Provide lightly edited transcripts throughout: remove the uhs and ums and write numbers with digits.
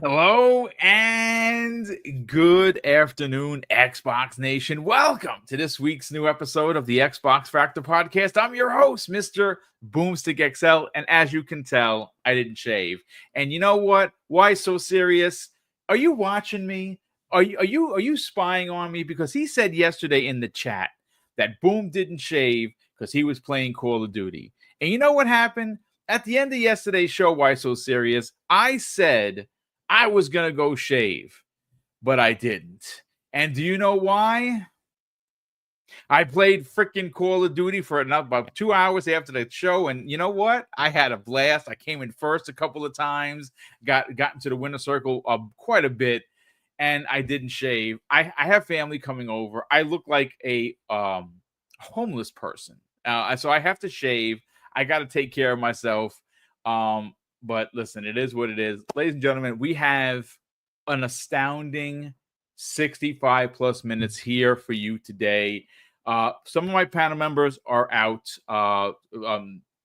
Hello and good afternoon, Xbox Nation. Welcome to this week's new episode of the Xbox Factor Podcast. I'm your host, Mr. BoomStick XL, and as you can tell, I didn't shave. And you know what? Why so serious? Are you watching me? Are you spying on me? Because he said yesterday in the chat that Boom didn't shave because he was playing Call of Duty. And you know what happened? At the end of yesterday's show, Why So Serious, I said I was going to go shave, but I didn't. And do you know why? I played freaking Call of Duty for about 2 hours after the show, and you know what? I had a blast. I came in first a couple of times, got into the winner circle quite a bit, and I didn't shave. I have family coming over. I look like a homeless person, so I have to shave. I got to take care of myself. But listen, it is what it is. Ladies and gentlemen, we have an astounding 65 plus minutes here for you today. Some of my panel members are out.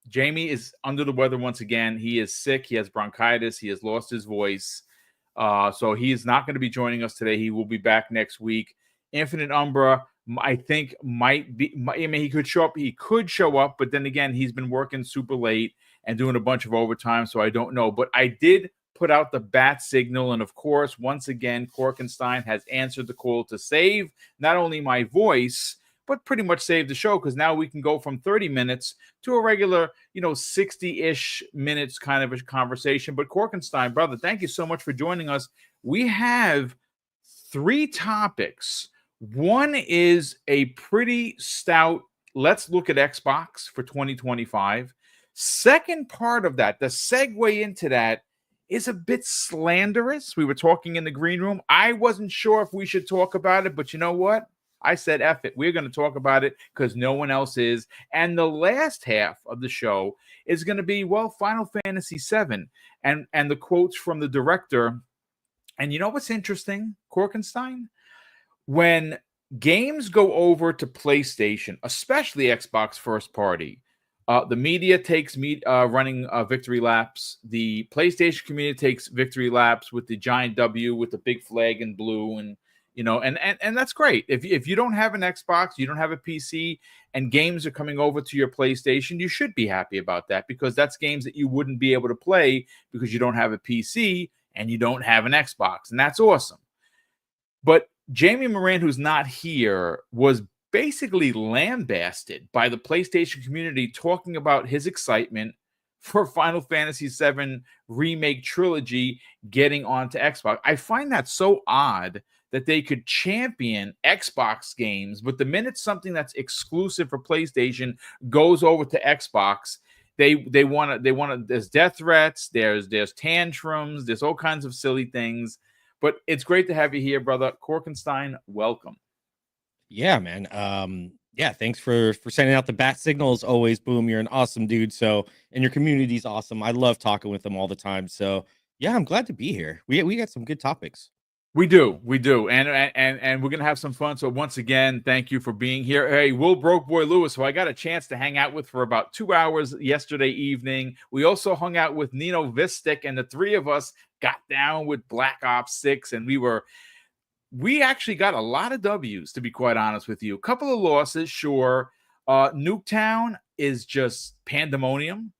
Jamie is under the weather once again. He is sick. He has bronchitis. He has lost his voice. So he is not going to be joining us today. He will be back next week. Infinite Umbra, I think, might be. I mean, he could show up. He could show up, but then again, he's been working super late and doing a bunch of overtime, so I don't know. But I did put out the bat signal, and of course, once again, Korkenstein has answered the call to save not only my voice, but pretty much save the show, because now we can go from 30 minutes to a regular, 60-ish minutes kind of a conversation. But Korkenstein, brother, thank you so much for joining us. We have 3 topics. One is a pretty stout, let's look at Xbox for 2025. Second part of that, the segue into that, is a bit slanderous. We were talking in the green room. I wasn't sure if we should talk about it, but you know what? I said, F it. We're going to talk about it because no one else is. And the last half of the show is going to be, well, Final Fantasy VII and the quotes from the director. And you know what's interesting, Korkenstein? When games go over to PlayStation, especially Xbox first party, the media takes running victory laps. The PlayStation community takes victory laps with the giant W with the big flag in blue, and and that's great. If you don't have an Xbox, you don't have a PC, and games are coming over to your PlayStation, you should be happy about that, because that's games that you wouldn't be able to play because you don't have a PC and you don't have an Xbox, and that's awesome. But Jamie Moran, who's not here, was basically lambasted by the PlayStation community, talking about his excitement for Final Fantasy VII Remake trilogy getting onto Xbox. I find that so odd that they could champion Xbox games, but the minute something that's exclusive for PlayStation goes over to Xbox, they want to. There's death threats, there's tantrums, there's all kinds of silly things. But it's great to have you here, brother. Korkenstein, welcome. Yeah, man. Yeah, thanks for sending out the bat signals. Always, Boom. You're an awesome dude. So, and your community's awesome. I love talking with them all the time. So, yeah, I'm glad to be here. We got some good topics. We do, and we're gonna have some fun. So once again, thank you for being here. Hey, Will Broke Boy Lewis, who I got a chance to hang out with for about 2 hours yesterday evening. We also hung out with Nino Vistic, and the 3 of us got down with Black Ops 6, and we actually got a lot of W's, to be quite honest with you. A couple of losses, sure. Nuketown is just pandemonium.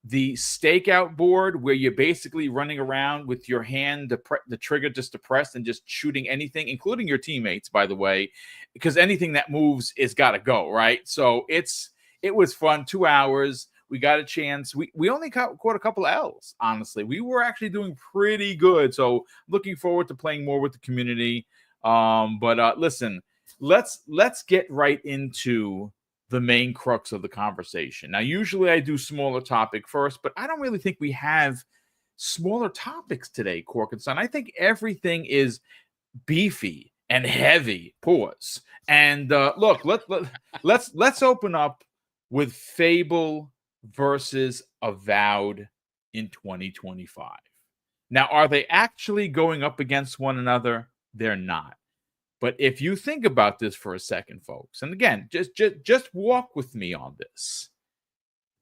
The stakeout board, where you're basically running around with your hand, the trigger just depressed, and just shooting anything, including your teammates, by the way, because anything that moves is got to go, right? So it was fun. 2 hours. We got a chance. We only caught a couple of L's, honestly. We were actually doing pretty good. So looking forward to playing more with the community. But listen, let's get right into the main crux of the conversation. Now, usually I do smaller topic first, but I don't really think we have smaller topics today, Korkenstein. I think everything is beefy and heavy. Pause. And look, let's open up with Fable versus Avowed in 2025. Now, are they actually going up against one another? They're not. But if you think about this for a second, folks, and again, just walk with me on this.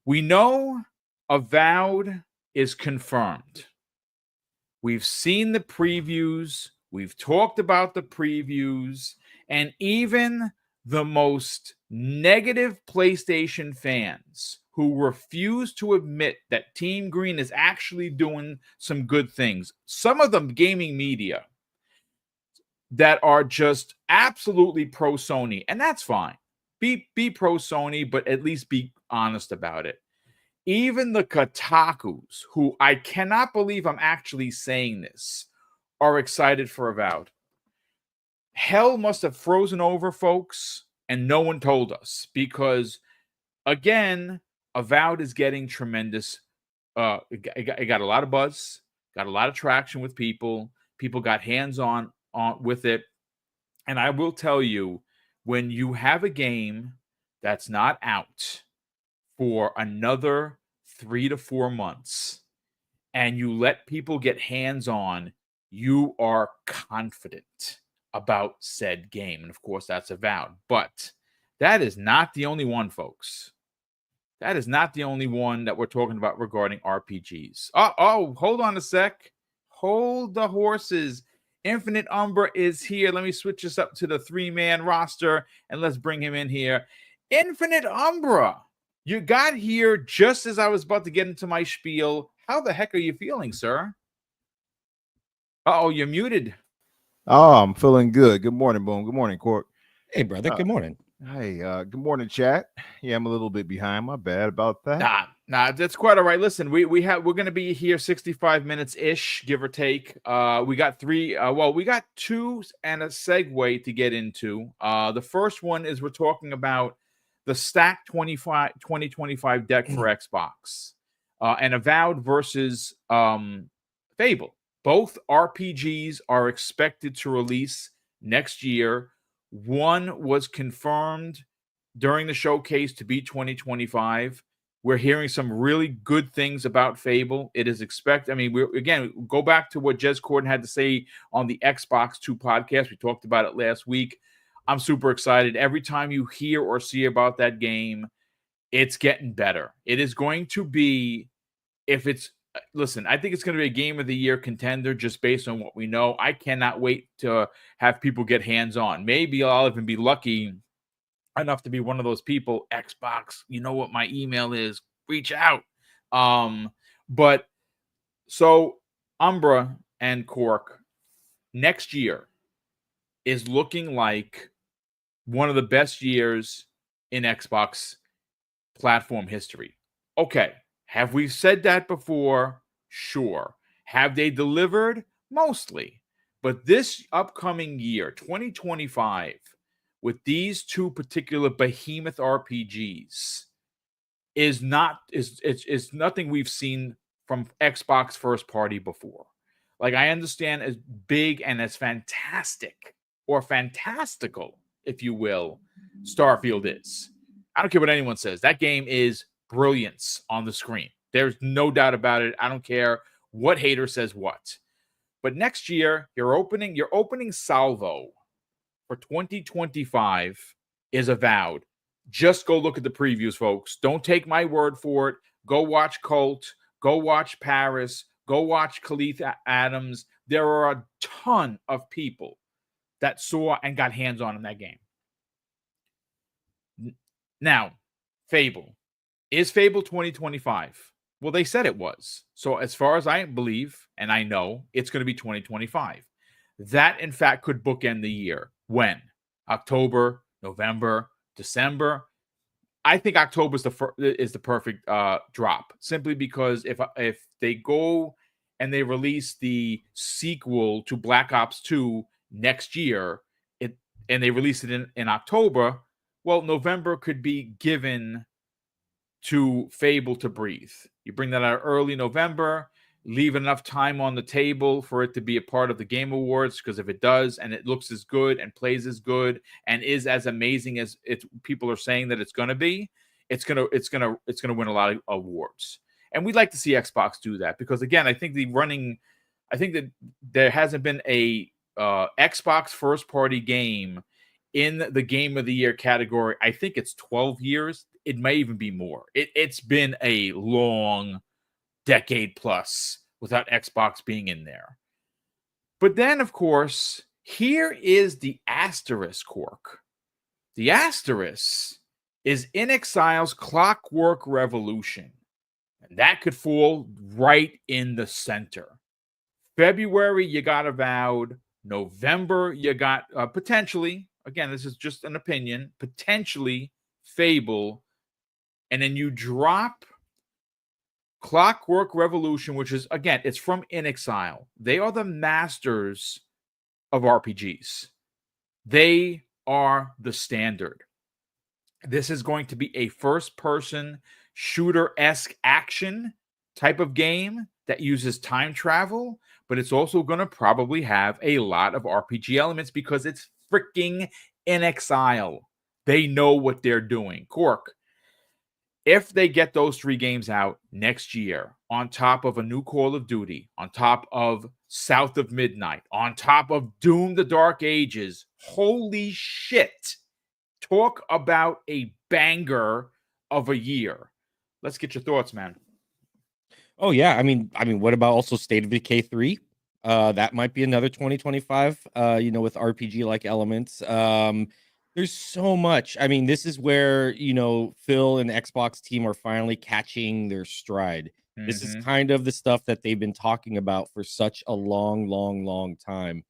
We know Avowed is confirmed. We've seen the previews. We've talked about the previews. And even the most negative PlayStation fans who refuse to admit that Team Green is actually doing some good things, some of them gaming media that are just absolutely pro Sony, and that's fine. Be pro Sony, but at least be honest about it. Even the Kotakus, who I cannot believe I'm actually saying this, are excited for Avowed. Hell must have frozen over, folks, and no one told us because, again, Avowed is getting tremendous. It got a lot of buzz, got a lot of traction with people. People got hands-on with it. And I will tell you, when you have a game that's not out for another 3 to 4 months and you let people get hands-on, you are confident about said game. And of course, that's Avowed. But that is not the only one, folks. That is not the only one that we're talking about regarding RPGs. Oh, hold on a sec. Hold the horses. Infinite Umbra is here. Let me switch this up to the 3-man roster and let's bring him in here. Infinite Umbra, you got here just as I was about to get into my spiel. How the heck are you feeling, sir? Uh-oh, you're muted. Oh, I'm feeling good. Good morning, Boom. Good morning, Court. Hey, brother. Good morning. Hey, good morning, chat. Yeah, I'm a little bit behind. My bad about that. Nah, that's quite all right. Listen, we're gonna be here 65 minutes ish, give or take. We got we got 2 and a segue to get into. The first one is we're talking about the Stack 2025 deck for Xbox, and Avowed versus Fable. Both RPGs are expected to release next year. One was confirmed during the showcase to be 2025. We're hearing some really good things about Fable. It is expected. I mean, go back to what Jez Corden had to say on the Xbox 2 podcast. We talked about it last week. I'm super excited. Every time you hear or see about that game, it's getting better. It is going to be, listen, I think it's going to be a game of the year contender just based on what we know. I cannot wait to have people get hands-on. Maybe I'll even be lucky enough to be one of those people. Xbox, you know what my email is, reach out. But so Umbra and Cork next year is looking like one of the best years in Xbox platform history. Okay, have we said that before? Sure. Have they delivered? Mostly. But this upcoming year, 2025, with these 2 particular behemoth RPGs is nothing we've seen from Xbox first party before. Like, I understand as big and as fantastic or fantastical, if you will, Starfield is. I don't care what anyone says. That game is brilliance on the screen. There's no doubt about it. I don't care what hater says what. But next year, your opening salvo for 2025 is Avowed. Just go look at the previews, folks. Don't take my word for it. Go watch Colt. Go watch Paris. Go watch Khalith Adams. There are a ton of people that saw and got hands-on in that game. Now, Fable. Is Fable 2025? Well, they said it was. So as far as I believe, and I know, it's going to be 2025. That, in fact, could bookend the year. When? October, November, December. I think October is the perfect drop, simply because if they go and they release the sequel to Black Ops 2 next year, and they release it in October, well, November could be given to Fable to breathe. You bring that out early November, leave enough time on the table for it to be a part of the Game Awards, because if it does and it looks as good and plays as good and is as amazing as people are saying that it's going to be, it's going to win a lot of awards. And we'd like to see Xbox do that, because again, I think that there hasn't been a Xbox first party game in the Game of the Year category. I think it's 12 years. It may even be more. It's been a long decade plus without Xbox being in there. But then, of course, here is the asterisk, Cork. The asterisk is In Exile's Clockwork Revolution. And that could fall right in the center. February, you got Avowed. November, you got potentially, again, this is just an opinion, potentially Fable. And then you drop Clockwork Revolution, which is, again, it's from In Exile. They are the masters of RPGs. They are the standard. This is going to be a first-person shooter-esque action type of game that uses time travel, but it's also going to probably have a lot of RPG elements because it's freaking In Exile. They know what they're doing. Cork, if they get those 3 games out next year, on top of a new Call of Duty, on top of South of Midnight, on top of Doom the Dark Ages, holy shit. Talk about a banger of a year. Let's get your thoughts, man. Oh yeah, I mean, what about also State of Decay 3? That might be another 2025. With RPG like elements. There's so much. I mean, this is where Phil and the Xbox team are finally catching their stride. This is kind of the stuff that they've been talking about for such a long time.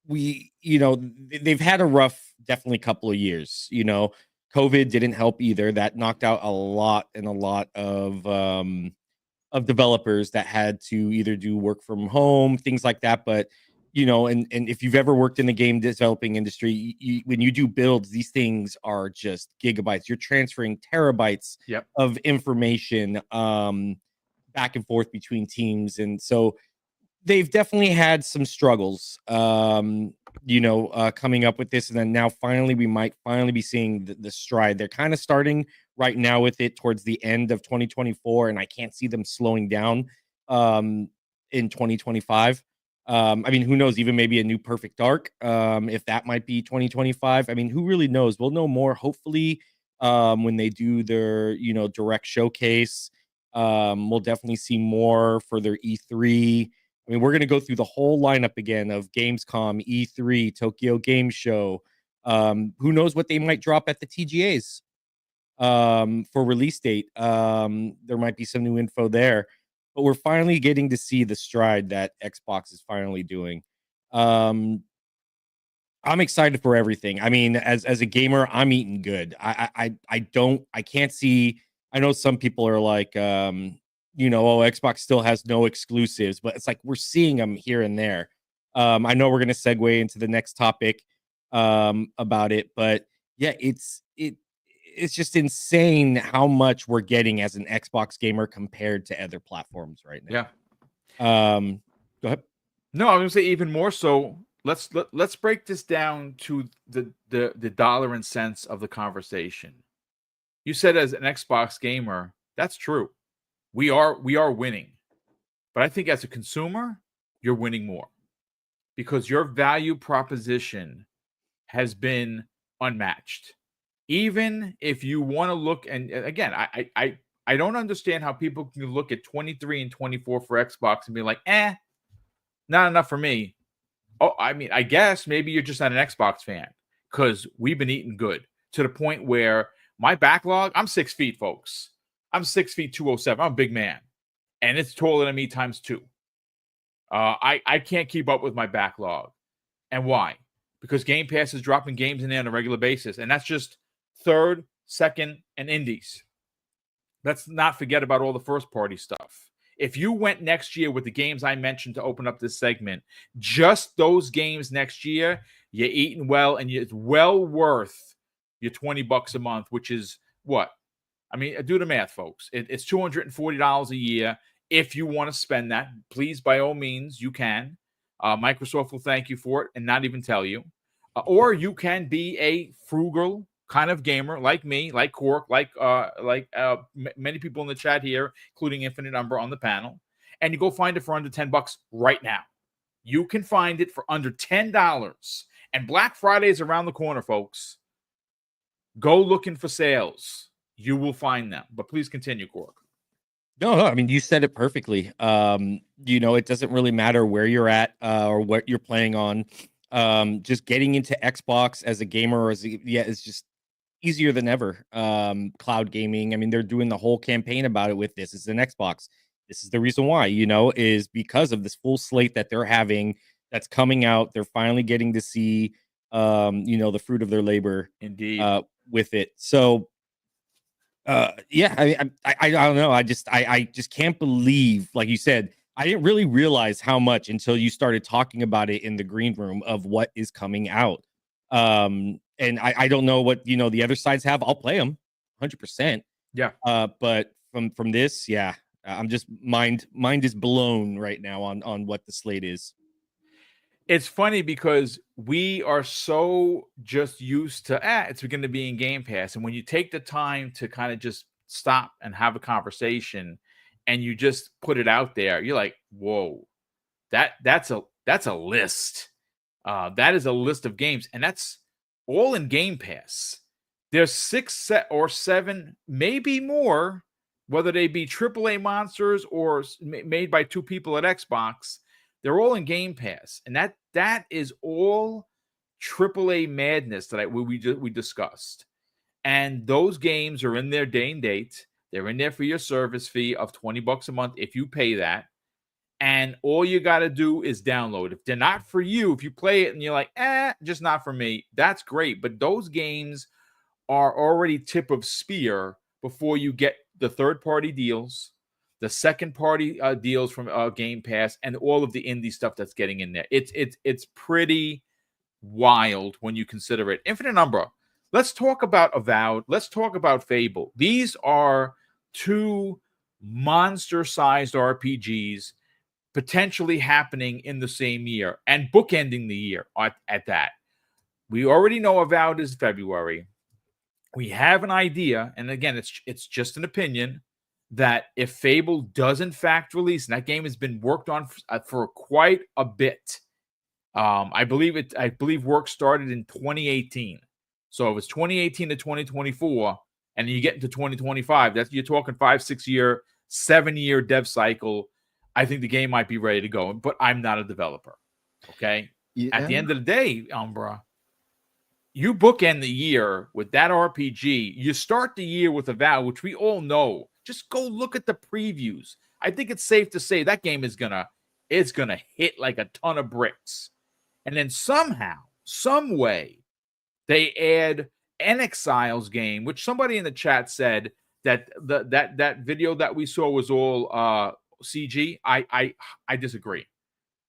They've had a rough, definitely couple of years. COVID didn't help either. That knocked out a lot of developers that had to either do work from home, things like that. But and if you've ever worked in the game developing industry, when you do builds, these things are just gigabytes. You're transferring terabytes of information back and forth between teams, and so they've definitely had some struggles, coming up with this. And then now finally, we might finally be seeing the stride. They're kind of starting right now with it towards the end of 2024. And I can't see them slowing down in 2025. Who knows, even maybe a new Perfect Dark, if that might be 2025. Who really knows? We'll know more, hopefully, when they do their, direct showcase. We'll definitely see more for their E3. We're going to go through the whole lineup again of Gamescom, E3, Tokyo Game Show. Who knows what they might drop at the TGAs for release date. There might be some new info there. But we're finally getting to see the stride that Xbox is finally doing. I'm excited for everything. As a gamer, I'm eating good. I can't see. I know some people are like, Xbox still has no exclusives, but it's like we're seeing them here and there. I know we're going to segue into the next topic about it, but yeah, it's just insane how much we're getting as an Xbox gamer compared to other platforms right now. Yeah. Go ahead. No, I was going to say even more so. Let's break this down to the dollar and cents of the conversation. You said as an Xbox gamer, that's true. We are winning. But I think as a consumer, you're winning more because your value proposition has been unmatched. Even if you want to look, and again, I don't understand how people can look at 23 and 24 for Xbox and be like, not enough for me. Oh, I guess maybe you're just not an Xbox fan because we've been eating good to the point where my backlog, I'm 6 feet, folks. I'm 6 feet, 207. I'm a big man. And it's taller than me times 2. I can't keep up with my backlog. And why? Because Game Pass is dropping games in there on a regular basis. And that's just third, second, and indies. Let's not forget about all the first-party stuff. If you went next year with the games I mentioned to open up this segment, just those games next year, you're eating well, and it's well worth your $20 a month, which is what? Do the math, folks. It's $240 a year. If you want to spend that, please, by all means, you can. Microsoft will thank you for it and not even tell you. Or you can be a frugal kind of gamer like me, like Cork, like many people in the chat here, including Infinite Umber on the panel, and you go find it for under $10 right now. You can find it for under $10. And Black Friday is around the corner, folks. Go looking for sales. You will find them. But please continue, Cork. No, I mean, you said it perfectly. It doesn't really matter where you're at or what you're playing on. Just getting into Xbox as a gamer or it's just easier than ever. Cloud gaming. I mean, they're doing the whole campaign about it with this is an Xbox. This is the reason why, is because of this full slate that they're having that's coming out. They're finally getting to see the fruit of their labor Indeed. with it. So yeah, I don't know. I just can't believe, like you said, I didn't really realize how much until you started talking about it in the green room of what is coming out. And I don't know what the other sides have. I'll play them 100%. Yeah. But from this, yeah, I'm just mind is blown right now on what the slate is. It's funny because we are so just used to it's going to be in Game Pass, and when you take the time to kind of just stop and have a conversation, and you just put it out there, you're like, "Whoa, that's a list. That is a list of games, and that's all in Game Pass. There's 6 or 7, maybe more, whether they be AAA monsters or made by 2 people at Xbox." They're all in Game Pass, and that is all AAA madness that we discussed. And those games are in their day and date. They're in there for your service fee of $20 a month if you pay that. And all you got to do is download. If they're not for you, if you play it and you're like, just not for me, that's great. But those games are already tip of spear before you get the third-party deals, the second-party deals from Game Pass, and all of the indie stuff that's getting in there. It's pretty wild when you consider it. Infinite Number. Let's talk about Avowed. Let's talk about Fable. These are 2 monster-sized RPGs potentially happening in the same year and bookending the year at that. We already know Avowed is February. We have an idea, and again, it's just an opinion, that if Fable does in fact release, and that game has been worked on for quite a bit. I believe work started in 2018. So it was 2018 to 2024, and you get into 2025. You're talking 5, 6 year, 7-year dev cycle. I think the game might be ready to go, but I'm not a developer. Okay. Yeah. At the end of the day, Umbra, you bookend the year with that RPG. You start the year with Avowed, which we all know. Just go look at the previews. I think it's safe to say that game is gonna hit like a ton of bricks. And then somehow, some way, they add an Exiles game, which somebody in the chat said that that video that we saw was all CG. I disagree.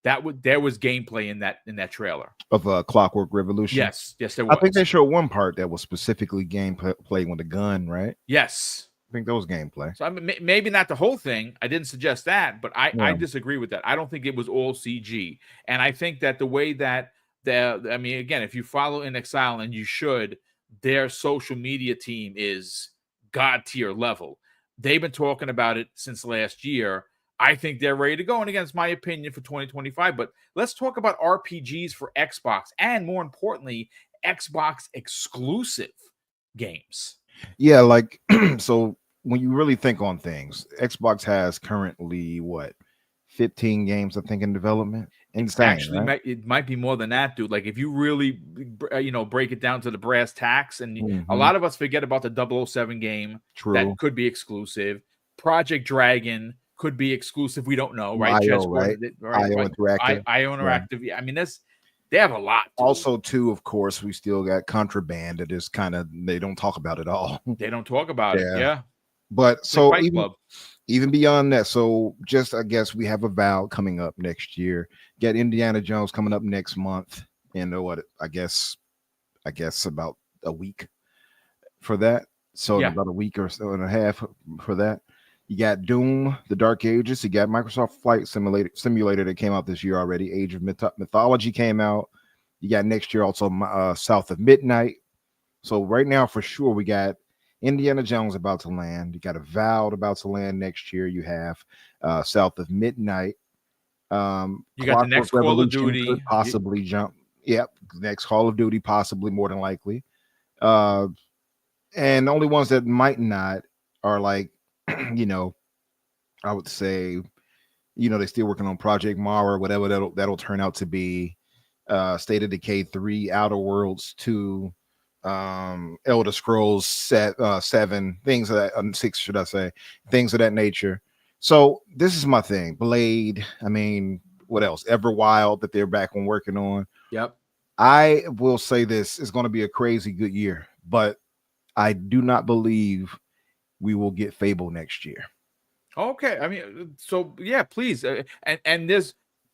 There was gameplay in that trailer of Clockwork Revolution. Yes, there was. I think they showed one part that was specifically gameplay with a gun, right? Yes. I think that was gameplay. So I mean, maybe not the whole thing. I didn't suggest that, but I disagree with that. I don't think it was all CG. And I think that the way that again, if you follow In Exile, and you should, their social media team is God tier level. They've been talking about it since last year. I think they're ready to go. And again, it's my opinion for 2025. But let's talk about RPGs for Xbox, and more importantly, Xbox exclusive games. Yeah, like so when you really think on things, Xbox has currently 15 games, I think, in development. Insane. Actually, right? it might be more than that, dude. Like if you really, break it down to the brass tacks, and a lot of us forget about the 007 game. True. That could be exclusive. Project Dragon could be exclusive. We don't know, right? IO, right? IO Interactive. IO Interactive. Yeah. I mean, they have a lot. Also, too, of course, we still got Contraband that is they don't talk about it all. They don't talk about it. Yeah. But It's so Fight Club. even beyond that, so just I guess we have Avowed coming up next year. Got Indiana Jones coming up next month. And I guess about a week for that. So about a week or so and a half for that. You got Doom, The Dark Ages. You got Microsoft Flight Simulator that came out this year already. Age of Mythology came out. You got next year also South of Midnight. So right now, for sure, we got Indiana Jones about to land. You got Avowed about to land next year. You have South of Midnight. You got the next Call of Duty. Possibly jump. Yep. Next Call of Duty, possibly, more than likely. And the only ones that might not are like, I would say, they're still working on Project Mara, whatever that'll turn out to be. State of Decay 3, Outer Worlds 2, Elder Scrolls 7, things of that 6, should I say, things of that nature. So this is my thing. Blade, I mean, what else? Everwild that they're back on working on. Yep. I will say this is going to be a crazy good year, but I do not believe we will get Fable next year. Okay, I mean, so yeah, please, and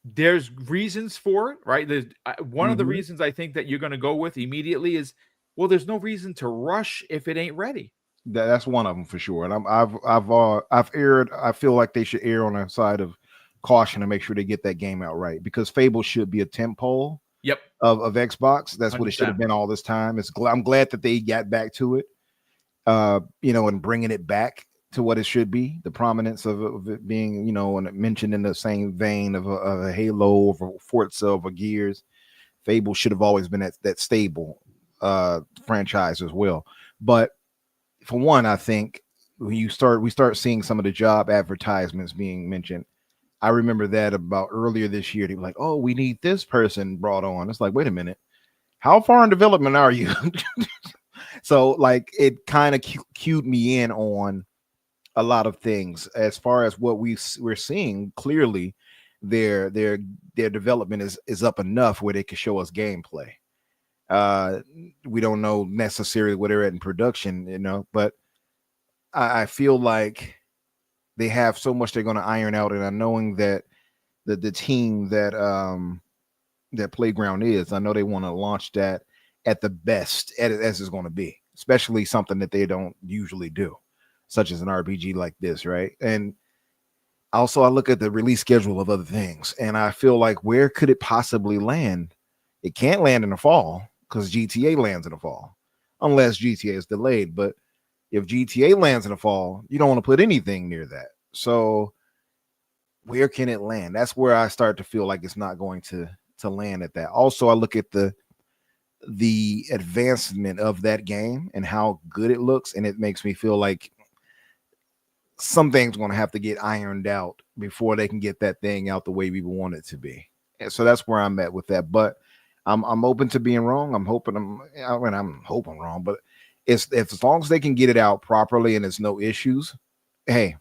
there's reasons for it, right? There's one of the reasons I think that you're going to go with immediately is, well, there's no reason to rush if it ain't ready. That's one of them for sure. And I've erred. I feel like they should err on the side of caution to make sure they get that game out right, because Fable should be a tentpole. Yep. Of Xbox. That's 100%. What it should have been all this time. I'm glad that they got back to it, and bringing it back to what it should be. The prominence of it being, and mentioned in the same vein of a Halo, of a Forza, of a Gears. Fable should have always been that stable franchise as well. But for one, I think when we start seeing some of the job advertisements being mentioned. I remember that about earlier this year. They were like, "Oh, we need this person brought on." It's like, wait a minute, how far in development are you? So, like, it kind of cued me in on a lot of things as far as what we're seeing. Clearly, their development is up enough where they can show us gameplay. We don't know necessarily where they're at in production, but I feel like they have so much they're going to iron out, and I'm knowing that the team that Playground is, I know they want to launch that at the best as it's going to be, especially something that they don't usually do, such as an RPG like this, right? And also, I look at the release schedule of other things, and I feel like, where could it possibly land? It can't land in the fall because GTA lands in the fall, unless GTA is delayed. But if GTA lands in the fall, you don't want to put anything near that. So where can it land? That's where I start to feel like it's not going to land at that. Also, I look at the advancement of that game and how good it looks, and it makes me feel like some things going to have to get ironed out before they can get that thing out the way we want it to be. And so that's where I'm at with that. But I'm open to being wrong. I'm hoping I'm wrong, but if as long as they can get it out properly and there's no issues, hey,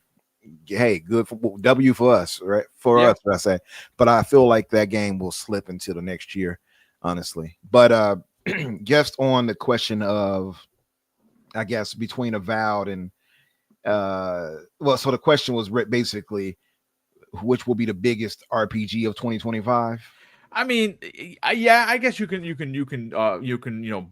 good for W for us, right? For us, I say. But I feel like that game will slip into the next year, honestly. But just on the question of, I guess, between Avowed and so the question was basically, which will be the biggest RPG of 2025? I mean, yeah, I guess you can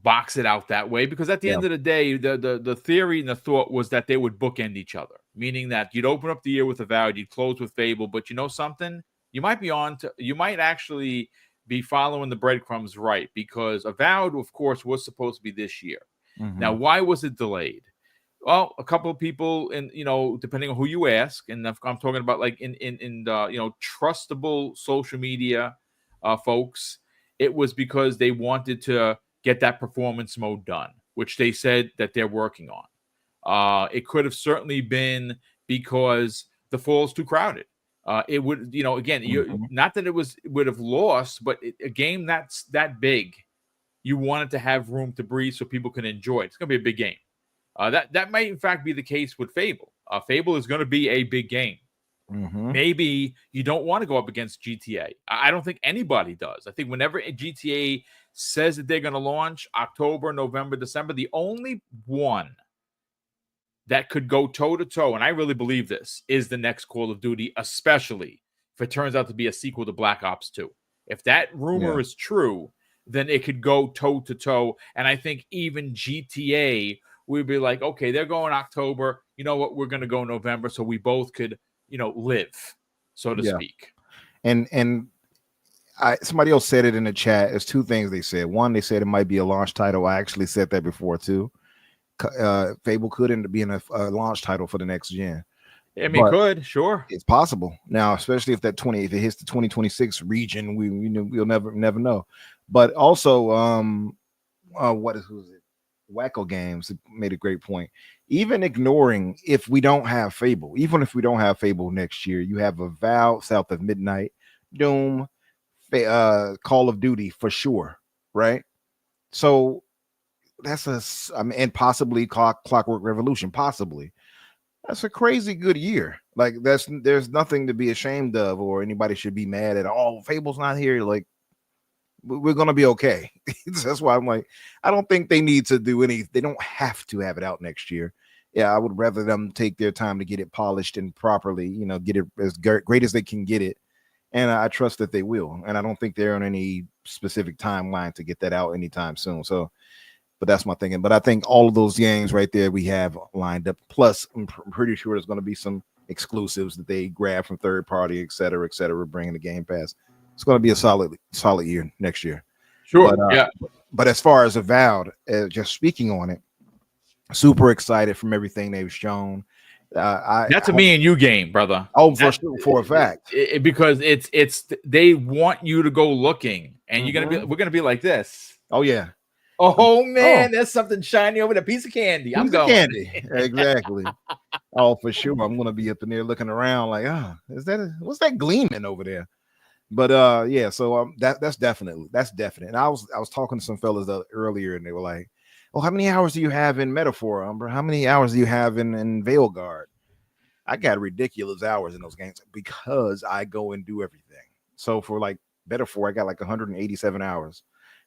box it out that way, because at the end of the day, the theory and the thought was that they would bookend each other, meaning that you'd open up the year with Avowed, you'd close with Fable, but you know something, you might actually be following the breadcrumbs right, because Avowed, of course, was supposed to be this year. Now, why was it delayed? Well, a couple of people, and depending on who you ask, and I'm talking about like in trustable social media folks, it was because they wanted to get that performance mode done, which they said that they're working on. It could have certainly been because the fall's too crowded. It would, again, not that it would have lost, but a game that's that big, you want it to have room to breathe so people can enjoy it. It's going to be a big game. That might in fact be the case with Fable. Fable is going to be a big game. Maybe you don't want to go up against GTA. I don't think anybody does. I think whenever GTA says that they're going to launch October, November, December, the only one that could go toe-to-toe, and I really believe this, is the next Call of Duty, especially if it turns out to be a sequel to Black Ops 2. If that rumor is true, then it could go toe-to-toe, and I think even GTA would be like, okay, they're going October. You know what? We're going to go November, so we both could live, so to speak. And somebody else said it in the chat. There's two things they said. One, they said it might be a launch title. I actually said that before too. Fable could end up being a launch title for the next gen. I mean, could, sure. It's possible now, especially if it hits the 2026 region, we'll never know. But also, who's it? Wacko Games made a great point. Even ignoring if we don't have Fable, even if we don't have Fable next year, you have Avowed, South of Midnight, Doom, Call of Duty for sure, right? So that's and possibly Clockwork Revolution, possibly. That's a crazy good year. Like there's nothing to be ashamed of, or anybody should be mad at. Oh, Fable's not here. Like we're gonna be okay. That's why I'm like, I don't think they need to do any. They don't have to have it out next year. Yeah, I would rather them take their time to get it polished and properly, get it as great as they can get it. And I trust that they will. And I don't think they're on any specific timeline to get that out anytime soon. So, but that's my thinking. But I think all of those games right there we have lined up. Plus, I'm pretty sure there's going to be some exclusives that they grab from third party, et cetera, bringing the Game Pass. It's going to be a solid year next year. Sure. But, yeah. But as far as Avowed, just speaking on it, super excited from everything they've shown. That's a me and you game, brother. Oh, for a fact. Because it's they want you to go looking, and we're gonna be like this. Oh yeah. Oh man, there's something shiny over there. Piece of candy. I'm going. Candy. Exactly. Oh, for sure. I'm gonna be up in there looking around like, what's that gleaming over there? But yeah, so that's definite. And I was talking to some fellas earlier, and they were like, "Oh, how many hours do you have in Metaphor, Umbra? How many hours do you have in Veilguard?" I got ridiculous hours in those games because I go and do everything. So for like Metaphor, I got like 187 hours.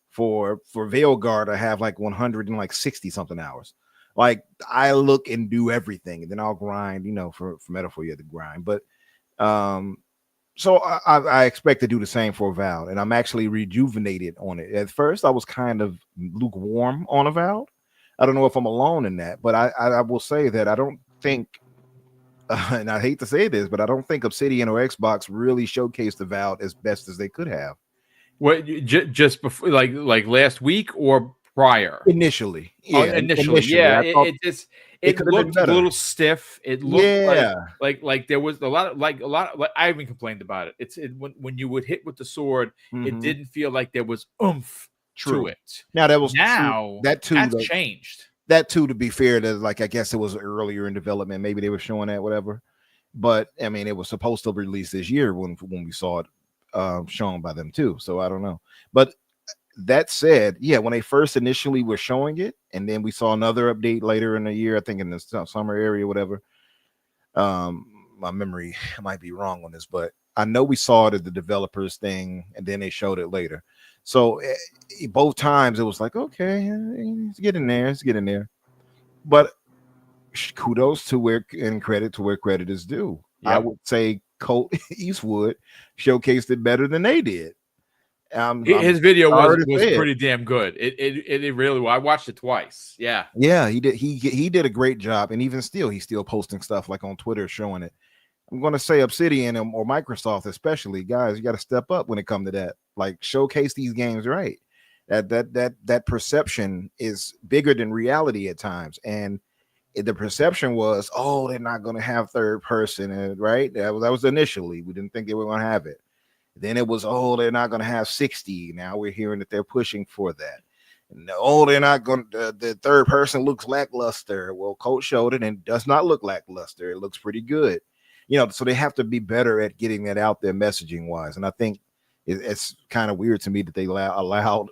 For Veilguard, I have like 160 something hours. Like I look and do everything, and then I'll grind. For Metaphor, you have to grind. But so I expect to do the same for Avowed, and I'm actually rejuvenated on it. At first, I was kind of lukewarm on Avowed. I don't know if I'm alone in that, but I will say that I don't think, and I hate to say this, but I don't think Obsidian or Xbox really showcased Avowed as best as they could have. What just before, like last week or prior? Initially, yeah. It looked a little stiff. It looked like there was a lot of I even complained about it. When you would hit with the sword, it didn't feel like there was oomph to it. Now that's changed. That too, to be fair, that I guess it was earlier in development. Maybe they were showing that, whatever. But I mean, it was supposed to release this year when we saw it shown by them too. So I don't know. But that said, yeah, when they first initially were showing it, and then we saw another update later in the year, I think in the summer area, whatever. My memory might be wrong on this, but I know we saw it at the developers thing, and then they showed it later. So both times it was like, okay, let's get in there. But kudos to credit to where credit is due. Yep. I would say Colt Eastwood showcased it better than they did. His video was pretty damn good. It really. I watched it twice. Yeah, he did. He did a great job, and even still, he's still posting stuff like on Twitter showing it. I'm going to say Obsidian or Microsoft, especially, guys, you got to step up when it comes to that. Like showcase these games right. That perception is bigger than reality at times, and the perception was, oh, they're not going to have third person, right? That was initially. We didn't think they were going to have it. Then it was, oh, they're not going to have 60. Now we're hearing that they're pushing for that. No, they're not going to. The third person looks lackluster. Well, Colt showed it, and it does not look lackluster. It looks pretty good. So they have to be better at getting that out there messaging wise. And I think it's kind of weird to me that they allowed,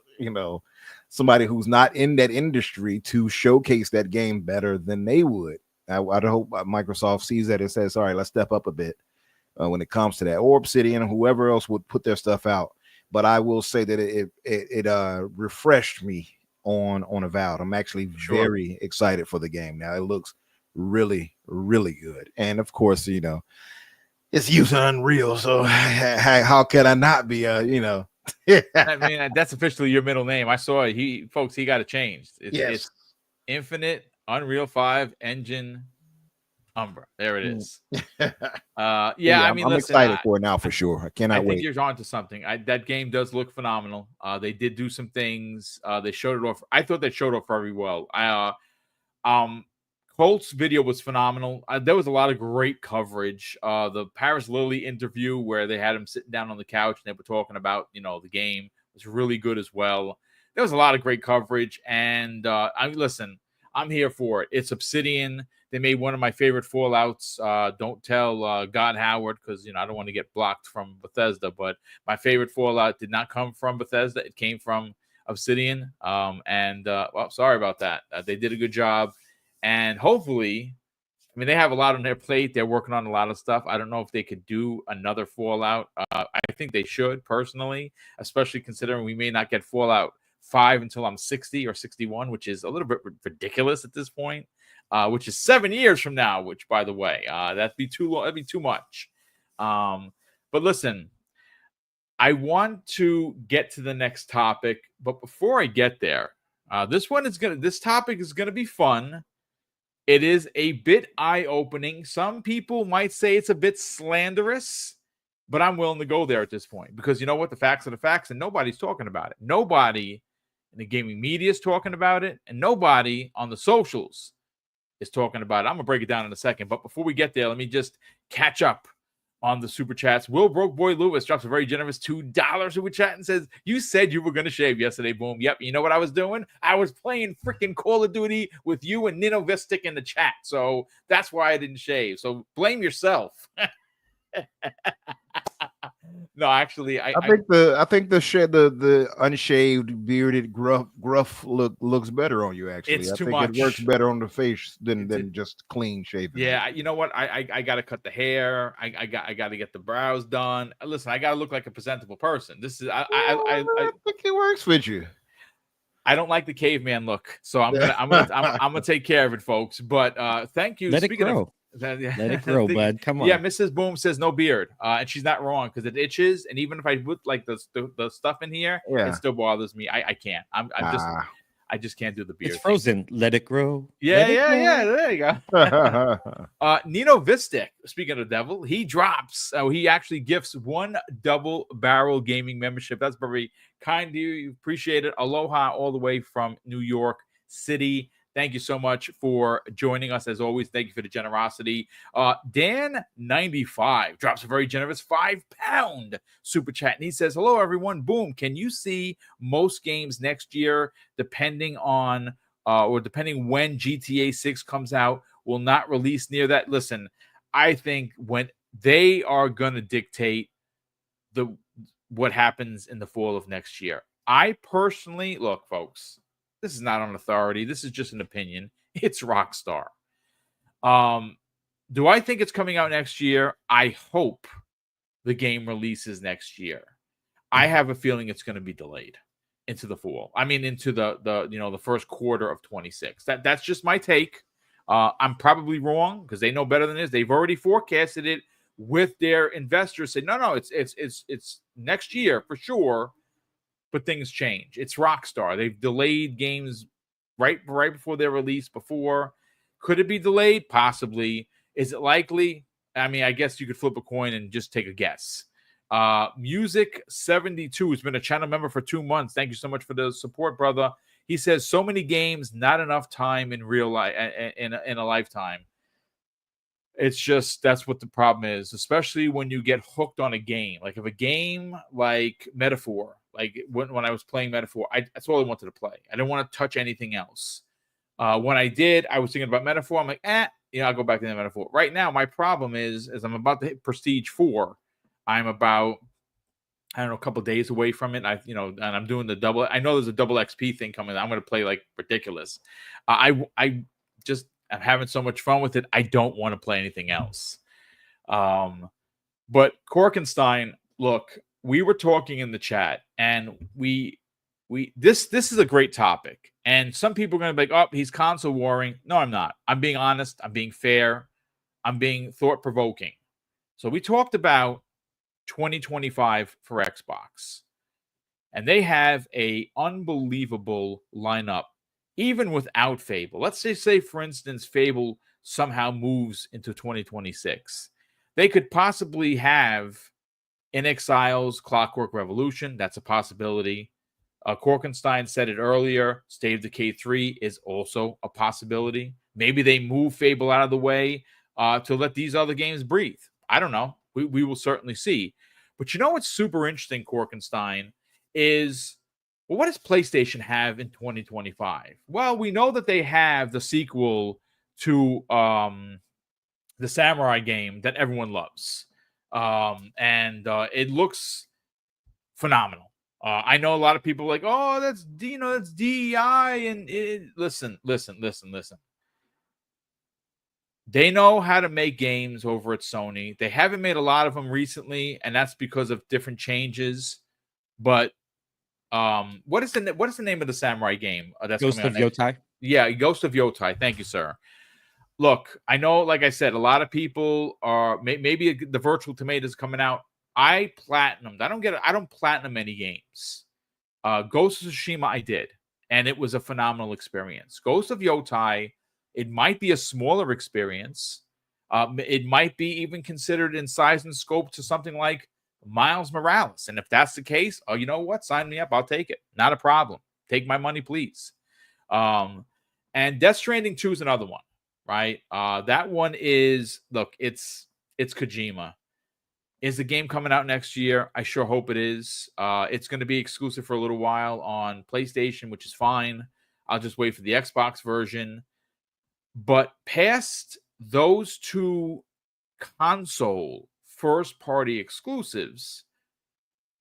somebody who's not in that industry to showcase that game better than they would. I hope Microsoft sees that and says, all right, let's step up a bit. When it comes to that, or Obsidian, or whoever else would put their stuff out. But I will say that it refreshed me on Avowed. I'm actually very excited for the game now. It looks really, really good, and of course, it's using Unreal, so how can I not be? I mean, that's officially your middle name. I saw it. He got it changed. It's Infinite Unreal 5 Engine Umbra. There it is. I mean, I'm excited for it now for sure. I cannot wait. I think you're onto something. That game does look phenomenal. They did do some things. They showed it off. I thought they showed off very well. Colt's video was phenomenal. There was a lot of great coverage. The Paris Lily interview where they had him sitting down on the couch and they were talking about, the game was really good as well. there was a lot of great coverage, and I'm here for it. It's Obsidian. They made one of my favorite Fallouts. Don't tell God Howard, because I don't want to get blocked from Bethesda. But my favorite Fallout did not come from Bethesda. It came from Obsidian. Well, sorry about that. They did a good job, and hopefully, I mean, they have a lot on their plate. They're working on a lot of stuff. I don't know if they could do another Fallout. I think they should, personally, especially considering we may not get Fallout 5 until I'm 60 or 61, which is a little bit ridiculous at this point, which is 7 years from now, which, by the way, that'd be too long. That'd be too much. But listen, I want to get to the next topic, but before I get there, this topic is going to be fun. It is a bit eye-opening. Some people might say it's a bit slanderous, but I'm willing to go there at this point because you know what? The facts are the facts, and nobody's talking about it. Nobody in the gaming media is talking about it, and nobody on the socials is talking about it. I'm going to break it down in a second, but before we get there, let me just catch up on the super chats. Will Broke Boy Lewis drops a very generous $2 super chat and says, "You said you were going to shave yesterday, Boom." Yep. You know what I was doing? I was playing freaking Call of Duty with you and Nino Vistic in the chat. So that's why I didn't shave. So blame yourself. No, actually, I think the unshaved, bearded, gruff look looks better on you. Actually, It's I too think much. it works better on the face than just clean shaven. Yeah, you know what? I got to cut the hair. I got to get the brows done. Listen, I got to look like a presentable person. This is I think it works with you. I don't like the caveman look, so I'm gonna take care of it, folks. But thank you. Let it grow. Let it grow, bud. Come on. Yeah, Mrs. Boom says no beard, and she's not wrong because it itches, and even if I put like the stuff in here, it still bothers me. I can't. I just can't do the beard. It's frozen. Let it grow. Yeah. There you go. Nino Vistic, speaking of devil, he drops. He actually gifts one Double Barrel Gaming membership. That's very kind of you. Appreciate it. Aloha all the way from New York City. Thank you so much for joining us. As always, thank you for the generosity. Dan95 drops a very generous £5 super chat. And he says, "Hello, everyone. Boom. Can you see most games next year, depending on depending when GTA 6 comes out, will not release near that?" Listen, I think when they are going to dictate what happens in the fall of next year. I personally, look, folks, this is not on authority. This is just an opinion. It's Rockstar. Do I think it's coming out next year? I hope the game releases next year. I have a feeling it's going to be delayed into the fall. I mean, into the first quarter of 26. That's just my take. I'm probably wrong because they know better than this. They've already forecasted it with their investors. Said no, it's next year for sure. But things change. It's Rockstar. They've delayed games right before their release before. Could it be delayed? Possibly. Is it likely? I mean, I guess you could flip a coin and just take a guess. Music72 has been a channel member for 2 months. Thank you so much for the support, brother. He says, "So many games, not enough time in real life in a lifetime." It's just that's what the problem is, especially when you get hooked on a game. Like if a game like Metaphor, like when I was playing Metaphor, that's all I wanted to play. I didn't want to touch anything else. When I did, I was thinking about Metaphor. I'm like, I'll go back to the Metaphor. Right now, my problem is I'm about to hit Prestige 4. I'm about, a couple of days away from it. And I'm doing the double. I know there's a double XP thing coming. I'm going to play like ridiculous. I'm having so much fun with it. I don't want to play anything else. But Korkenstein, look, we were talking in the chat, and this is a great topic. And some people are going to be like, "Oh, he's console warring." No, I'm not. I'm being honest. I'm being fair. I'm being thought provoking. So we talked about 2025 for Xbox, and they have a unbelievable lineup. Even without Fable, let's just say, for instance, Fable somehow moves into 2026. They could possibly have In Exile's Clockwork Revolution. That's a possibility. Korkenstein said it earlier. State of Decay 3 is also a possibility. Maybe they move Fable out of the way to let these other games breathe. I don't know. We will certainly see. But you know what's super interesting, Korkenstein, is well, what does PlayStation have in 2025? Well, we know that they have the sequel to the Samurai game that everyone loves. And it looks phenomenal. I know a lot of people are like, oh, that's that's DEI, and listen. They know how to make games over at Sony. They haven't made a lot of them recently, and that's because of different changes. But what is the name of the Samurai game that's Ghost coming of out next? Yotai. Yeah, Ghost of Yotai. Thank you, sir. Look, I know, like I said, a lot of people are maybe the Virtual Tomatoes coming out. I platinumed. I don't platinum any games. Ghost of Tsushima, I did, and it was a phenomenal experience. Ghost of Yotai, it might be a smaller experience. It might be even considered in size and scope to something like Miles Morales. And if that's the case, oh, you know what? Sign me up. I'll take it. Not a problem. Take my money, please. And Death Stranding 2 is another one, right? That one is, look, it's Kojima. Is the game coming out next year? I sure hope it is. It's going to be exclusive for a little while on PlayStation, which is fine. I'll just wait for the Xbox version. But past those two console first-party exclusives,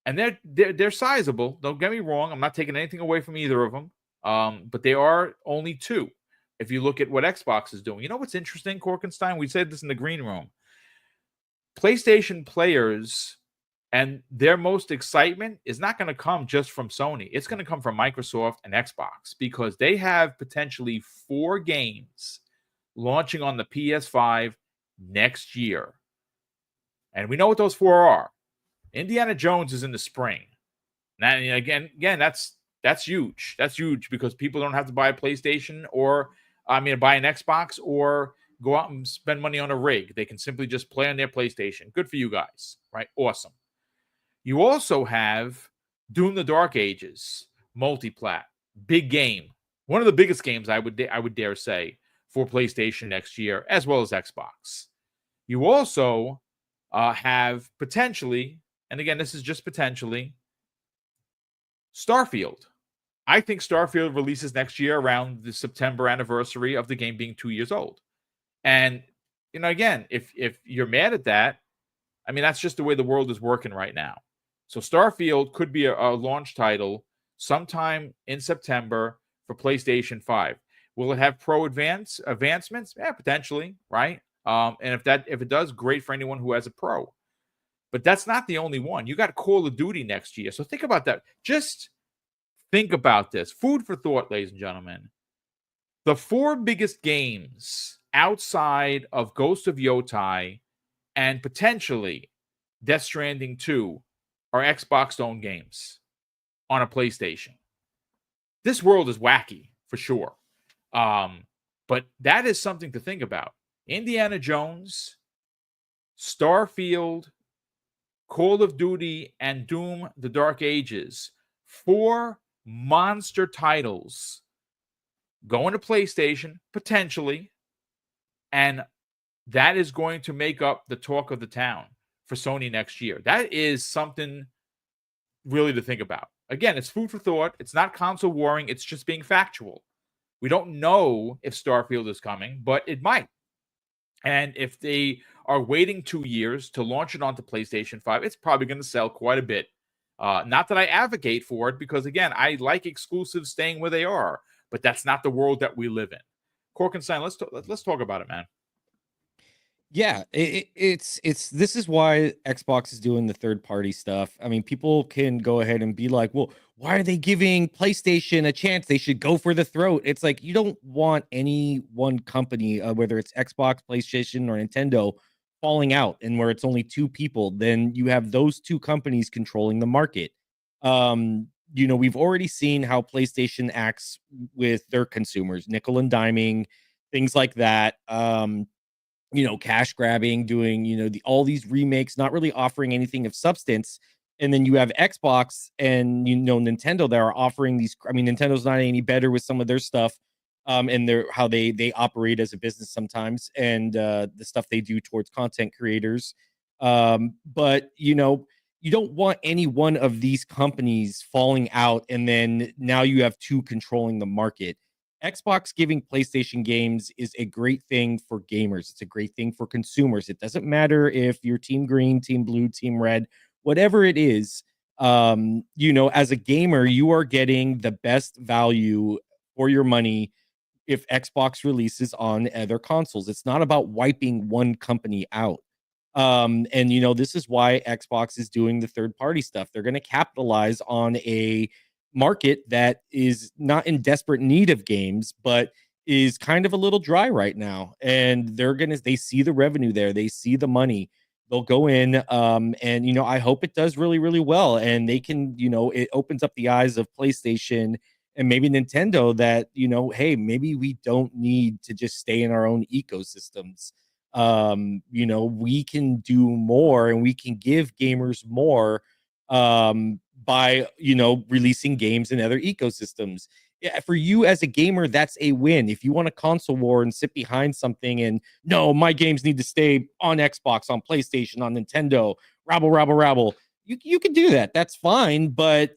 and they're sizable. Don't get me wrong. I'm not taking anything away from either of them. But they are only two. If you look at what Xbox is doing, you know what's interesting, Korkenstein? We said this in the green room. PlayStation players and their most excitement is not going to come just from Sony. It's going to come from Microsoft and Xbox because they have potentially 4 games launching on the PS5 next year. And we know what those 4 are. Indiana Jones is in the spring. Now, again, that's huge. That's huge because people don't have to buy a PlayStation buy an Xbox or go out and spend money on a rig. They can simply just play on their PlayStation. Good for you guys, right? Awesome. You also have Doom: The Dark Ages, multiplat, big game. One of the biggest games I would dare say for PlayStation next year, as well as Xbox. You also have potentially, and again, this is just potentially, Starfield. I think Starfield releases next year around the September anniversary of the game being 2 years old. And, again, if you're mad at that, I mean, that's just the way the world is working right now. So Starfield could be a launch title sometime in September for PlayStation 5. Will it have pro advancements? Yeah, potentially, right? And if it does, great for anyone who has a pro. But that's not the only one. You got Call of Duty next year. So think about that. Just think about this. Food for thought, ladies and gentlemen. The 4 biggest games outside of Ghost of Yotai and potentially Death Stranding 2 are Xbox-owned games on a PlayStation. This world is wacky, for sure. But that is something to think about. Indiana Jones, Starfield, Call of Duty, and Doom: The Dark Ages. 4 monster titles going to PlayStation, potentially, and that is going to make up the talk of the town for Sony next year. That is something really to think about. Again, it's food for thought. It's not console warring. It's just being factual. We don't know if Starfield is coming, but it might. And if they are waiting 2 years to launch it onto PlayStation 5, it's probably going to sell quite a bit. Not that I advocate for it, because, again, I like exclusives staying where they are, but that's not the world that we live in. Korkenstein, let's talk about it, man. Yeah, it's this is why Xbox is doing the third party stuff. I mean, people can go ahead and be like, well, why are they giving PlayStation a chance? They should go for the throat. It's like, you don't want any one company, whether it's Xbox, PlayStation, or Nintendo, falling out, and where it's only 2 people, then you have those 2 companies controlling the market. We've already seen how PlayStation acts with their consumers, nickel and diming, things like that. Cash grabbing, doing, all these remakes, not really offering anything of substance. And then you have Xbox and, Nintendo that are offering these. I mean, Nintendo's not any better with some of their stuff, and how they operate as a business sometimes, and the stuff they do towards content creators. But, you don't want any one of these companies falling out, and then now you have two controlling the market. Xbox giving PlayStation games is a great thing for gamers. It's a great thing for consumers. It doesn't matter if you're Team Green, Team Blue, Team Red, whatever it is. As a gamer, you are getting the best value for your money if Xbox releases on other consoles. It's not about wiping one company out. And this is why Xbox is doing the third party stuff. They're going to capitalize on a market that is not in desperate need of games, but is kind of a little dry right now. And they see the revenue there, they see the money. They'll go in, and I hope it does really, really well. And they can, it opens up the eyes of PlayStation and maybe Nintendo that, hey, maybe we don't need to just stay in our own ecosystems. We can do more, and we can give gamers more by releasing games in other ecosystems. Yeah, for you as a gamer, that's a win. If you want a console war and sit behind something and no, my games need to stay on Xbox, on PlayStation, on Nintendo, rabble, you can do that. That's fine. But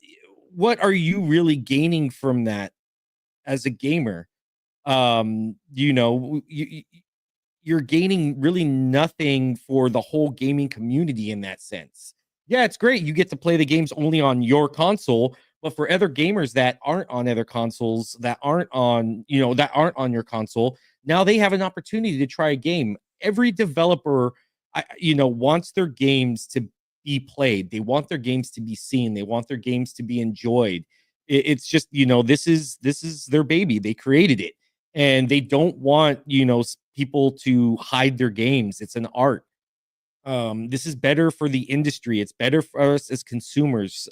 what are you really gaining from that as a gamer? You're gaining really nothing for the whole gaming community in that sense. Yeah, it's great. You get to play the games only on your console, but for other gamers that aren't on other consoles, that aren't on your console, now they have an opportunity to try a game. Every developer, wants their games to be played. They want their games to be seen. They want their games to be enjoyed. It's just, this is their baby. They created it, and they don't want, people to hide their games. It's an art. This is better for the industry. It's better for us as consumers.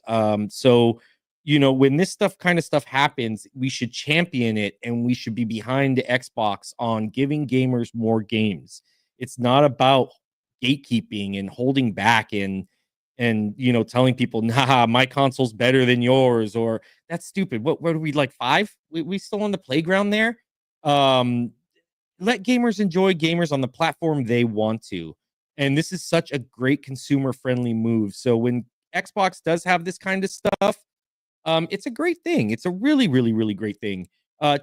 So when this kind of stuff happens, we should champion it, and we should be behind Xbox on giving gamers more games. It's not about gatekeeping and holding back and telling people, nah, my console's better than yours, or that's stupid. What are we, like 5? We still on the playground there? Let gamers enjoy gamers on the platform they want to. And this is such a great consumer friendly move. So when Xbox does have this kind of stuff, it's a great thing. It's a really, really, really great thing.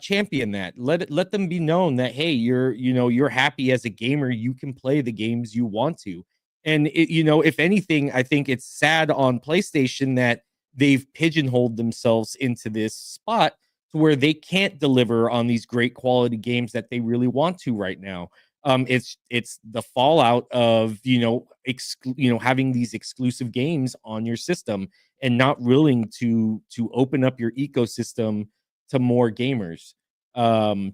Champion that. Let them be known that, hey, you're happy as a gamer. You can play the games you want to. And if anything, I think it's sad on PlayStation that they've pigeonholed themselves into this spot to where they can't deliver on these great quality games that they really want to right now. It's the fallout of having these exclusive games on your system and not willing to open up your ecosystem to more gamers. And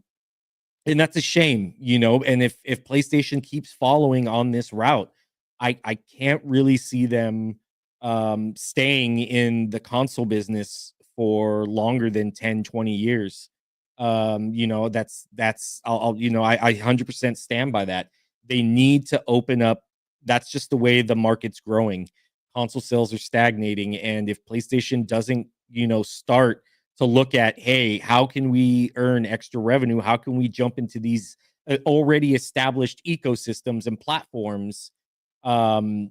that's a shame, and if PlayStation keeps following on this route, I can't really see them staying in the console business for longer than 10-20 years. That's I 100% stand by that. They need to open up. That's just the way the market's growing. Console sales are stagnating, and if PlayStation doesn't start to look at, hey, how can we earn extra revenue, how can we jump into these already established ecosystems and platforms, they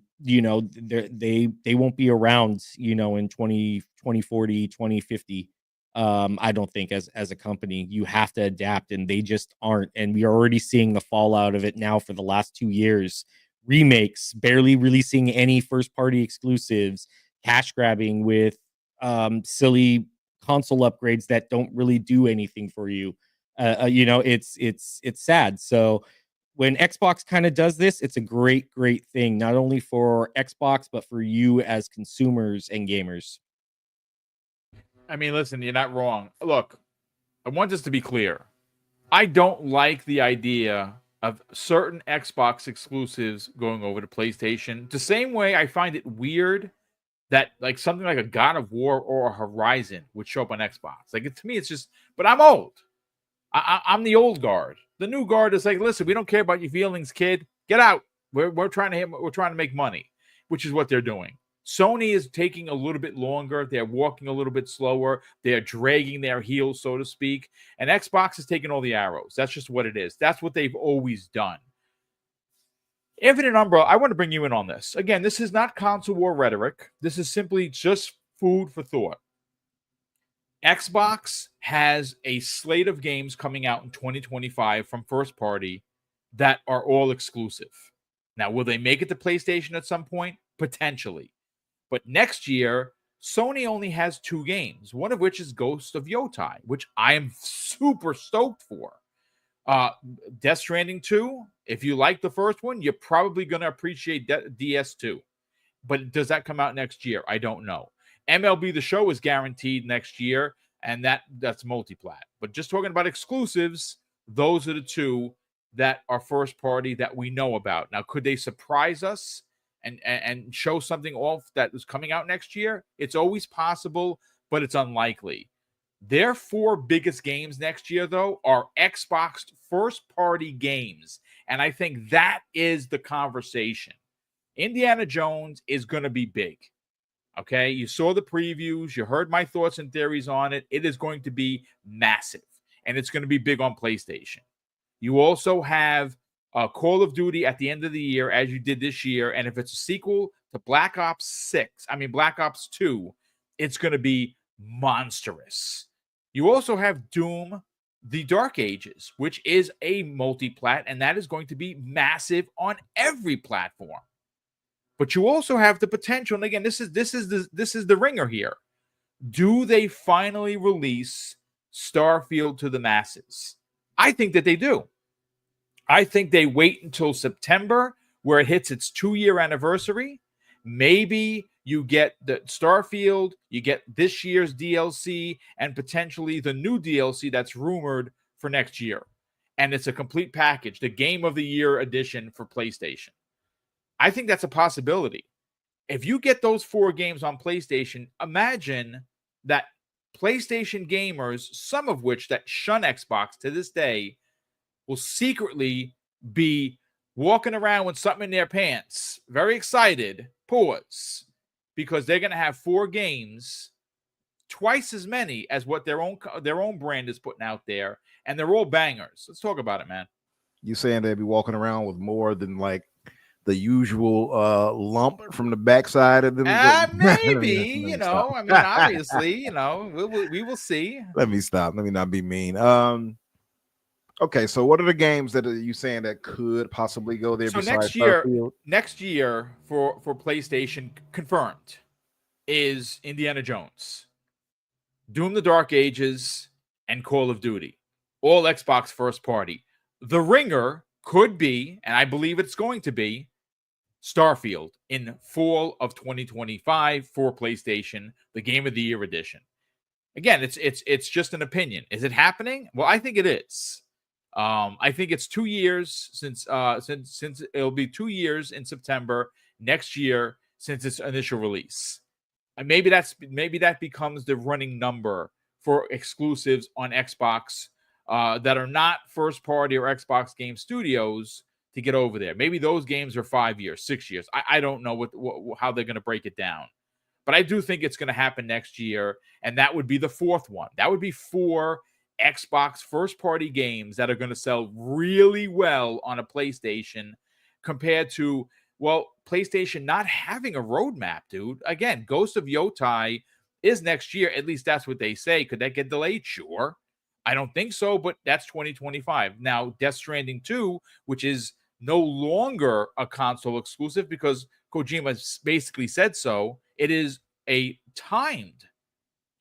won't be around in 2040, 2050. I don't think as a company. You have to adapt, and they just aren't. And we are already seeing the fallout of it now for the last 2 years. Remakes, barely releasing any first party exclusives, cash grabbing with silly console upgrades that don't really do anything for you. It's sad. So when Xbox kind of does this, it's a great thing, not only for Xbox but for you as consumers and gamers. I mean, listen, you're not wrong. Look, I want this to be clear. I don't like the idea of certain Xbox exclusives going over to PlayStation. The same way I find it weird that like something like a God of War or a Horizon would show up on Xbox. Like to me, it's just. But I'm old. I'm the old guard. The new guard is like, listen, we don't care about your feelings, kid. Get out. We're trying to make money, which is what they're doing. Sony is taking a little bit longer. They're walking a little bit slower. They're dragging their heels, so to speak. And Xbox is taking all the arrows. That's just what it is. That's what they've always done. Infinite Umbra, I want to bring you in on this. Again, this is not console war rhetoric. This is simply just food for thought. Xbox has a slate of games coming out in 2025 from first party that are all exclusive. Now, will they make it to PlayStation at some point? Potentially. But next year, Sony only has 2 games, one of which is Ghost of Yotai, which I am super stoked for. Death Stranding 2, if you like the first one, you're probably going to appreciate DS2. But does that come out next year? I don't know. MLB The Show is guaranteed next year, and that's multiplat. But just talking about exclusives, those are the 2 that are first party that we know about. Now, could they surprise us and show something off that is coming out next year? It's always possible, but it's unlikely. Their 4 biggest games next year, though, are Xbox first-party games, and I think that is the conversation. Indiana Jones is going to be big, okay? You saw the previews. You heard my thoughts and theories on it. It is going to be massive, and it's going to be big on PlayStation. You also have Call of Duty at the end of the year, as you did this year, and if it's a sequel to Black Ops 2, it's going to be monstrous. You also have Doom, The Dark Ages, which is a multi-plat, and that is going to be massive on every platform. But you also have the potential, and again, this is the ringer here. Do they finally release Starfield to the masses? I think that they do. I think they wait until September, where it hits its 2-year anniversary. Maybe you get the Starfield, you get this year's DLC, and potentially the new DLC that's rumored for next year. And it's a complete package, the Game of the Year edition for PlayStation. I think that's a possibility. If you get those 4 games on PlayStation, imagine that PlayStation gamers, some of which that shun Xbox to this day, will secretly be walking around with something in their pants, very excited, pause, because they're going to have 4 games, twice as many as what their own brand is putting out there, and they're all bangers. Let's talk about it, man. You saying they'd be walking around with more than like the usual lump from the backside of them? Maybe, I mean, obviously, we will see. Let me stop. Let me not be mean. Okay, so what are the games that are you saying that could possibly go there? So besides Starfield? next year for PlayStation confirmed is Indiana Jones, Doom: The Dark Ages, and Call of Duty, all Xbox first party. The ringer could be, and I believe it's going to be, Starfield in fall of 2025 for PlayStation, the Game of the Year edition. Again, it's just an opinion. Is it happening? Well, I think it is. I think it's 2 years since it'll be 2 years in September next year since its initial release. And maybe that becomes the running number for exclusives on Xbox that are not first party or Xbox Game Studios to get over there. Maybe those games are 5 years, 6 years. I don't know how they're going to break it down. But I do think it's going to happen next year, and that would be the 4th one. That would be 4 Xbox first-party games that are going to sell really well on a PlayStation compared to, well, PlayStation not having a roadmap, dude. Again, Ghost of Yotai is next year. At least that's what they say. Could that get delayed? Sure. I don't think so, but that's 2025. Now, Death Stranding 2, which is no longer a console exclusive because Kojima basically said so, it is a timed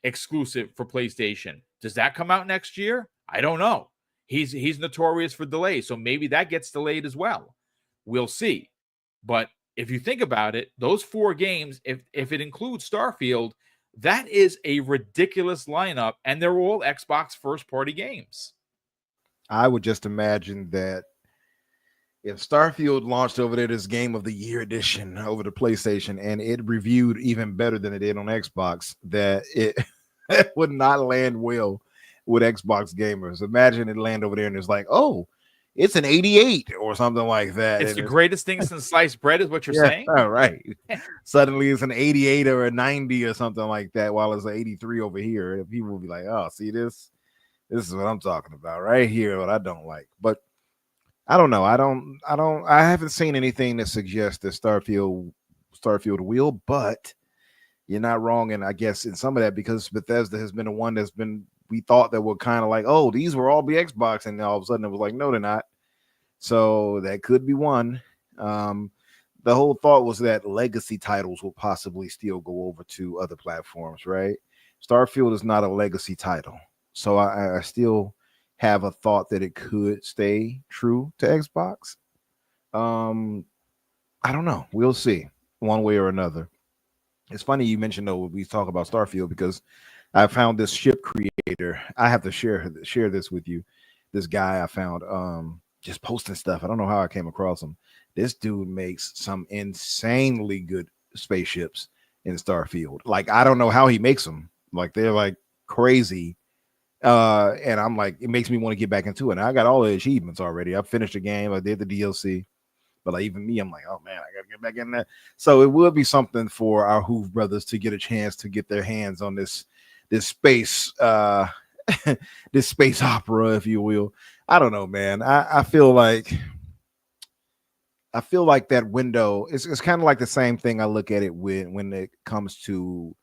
exclusive for PlayStation. Does that come out next year? I don't know. He's notorious for delays, so maybe that gets delayed as well. We'll see. But if you think about it, those 4 games, if it includes Starfield, that is a ridiculous lineup, and they're all Xbox first-party games. I would just imagine that if Starfield launched over there, this Game of the Year edition over the PlayStation, and it reviewed even better than it did on Xbox, that it would not land well with Xbox gamers. Imagine it land over there and it's like, oh, it's an 88 or something like that. It's the greatest thing since sliced bread is what you're saying? All right. Suddenly it's an 88 or a 90 or something like that, while it's an 83 over here. And people will be like, oh, see this? This is what I'm talking about right here, what I don't like. But I don't know. I haven't seen anything that suggests that Starfield will, but you're not wrong. And I guess in some of that, because Bethesda has been the one that's been, we thought that were kind of like, oh, these will all be Xbox. And all of a sudden it was like, no, they're not. So that could be one. The whole thought was that legacy titles will possibly still go over to other platforms, right? Starfield is not a legacy title. So I still have a thought that it could stay true to Xbox. I don't know. We'll see one way or another. It's funny you mentioned though we talk about Starfield because I found this ship creator. I have to share this with you. This guy I found just posting stuff. I don't know how I came across him. This dude makes some insanely good spaceships in Starfield. Like I don't know how he makes them. Like they're like crazy. And I'm like, it makes me want to get back into it. And I got all the achievements already. I finished the game. I did the DLC. But like even me, I'm like, oh man, I gotta get back in there. So it would be something for our Hoof brothers to get a chance to get their hands on this space this space opera, if you will. I don't know, man. I feel like that window it's kind of like the same thing I look at it with when it comes to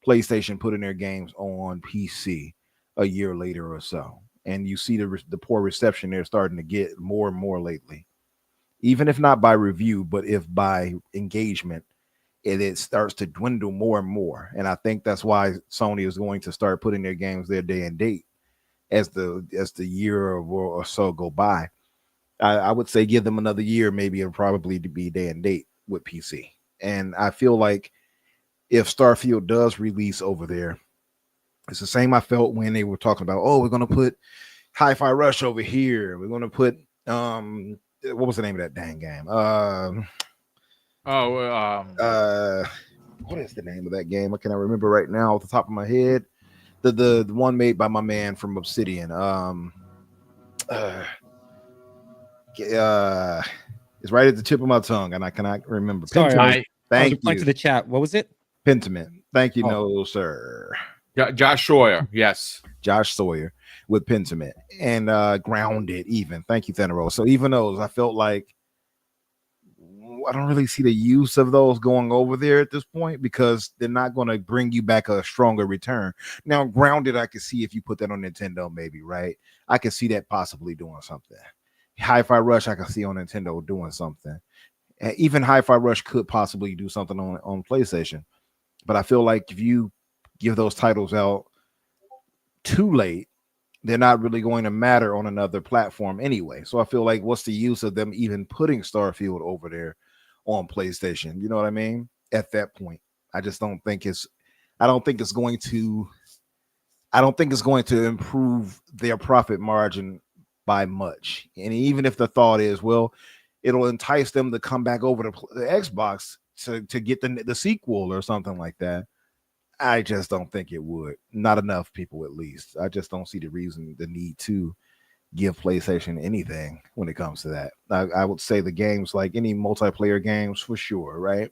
PlayStation putting their games on PC a year later or so. And you see the poor reception they're starting to get more and more lately. Even if not by review, but if by engagement, it starts to dwindle more and more. And I think that's why Sony is going to start putting their games their day and date as the year or so go by. I would say give them another year, maybe it'll probably be day and date with PC. And I feel like if Starfield does release over there, it's the same I felt when they were talking about, oh, we're going to put Hi-Fi Rush over here. We're going to put what was the name of that dang game? What is the name of that game? I cannot remember right now off the top of my head. The one made by my man from Obsidian. It's right at the tip of my tongue, and I cannot remember. Sorry, Pentiment. I was replying to the chat. What was it? Pentiment. Thank you, no sir. Josh Sawyer, yes. Josh Sawyer with Pentiment and Grounded even. Thank you, Thanero. So even those, I felt like I don't really see the use of those going over there at this point because they're not going to bring you back a stronger return. Now, Grounded, I could see if you put that on Nintendo, maybe, right? I could see that possibly doing something. Hi-Fi Rush, I can see on Nintendo doing something. Even Hi-Fi Rush could possibly do something on PlayStation. But I feel like if you give those titles out too late, they're not really going to matter on another platform anyway. So I feel like what's the use of them even putting Starfield over there on PlayStation? You know what I mean? At that point, I don't think it's going to improve their profit margin by much. And even if the thought is, well, it'll entice them to come back over to the Xbox to get the sequel or something like that. I just don't think it would. Not enough people, at least. I just don't see the need to give PlayStation anything when it comes to that. I would say the games, like any multiplayer games, for sure, right?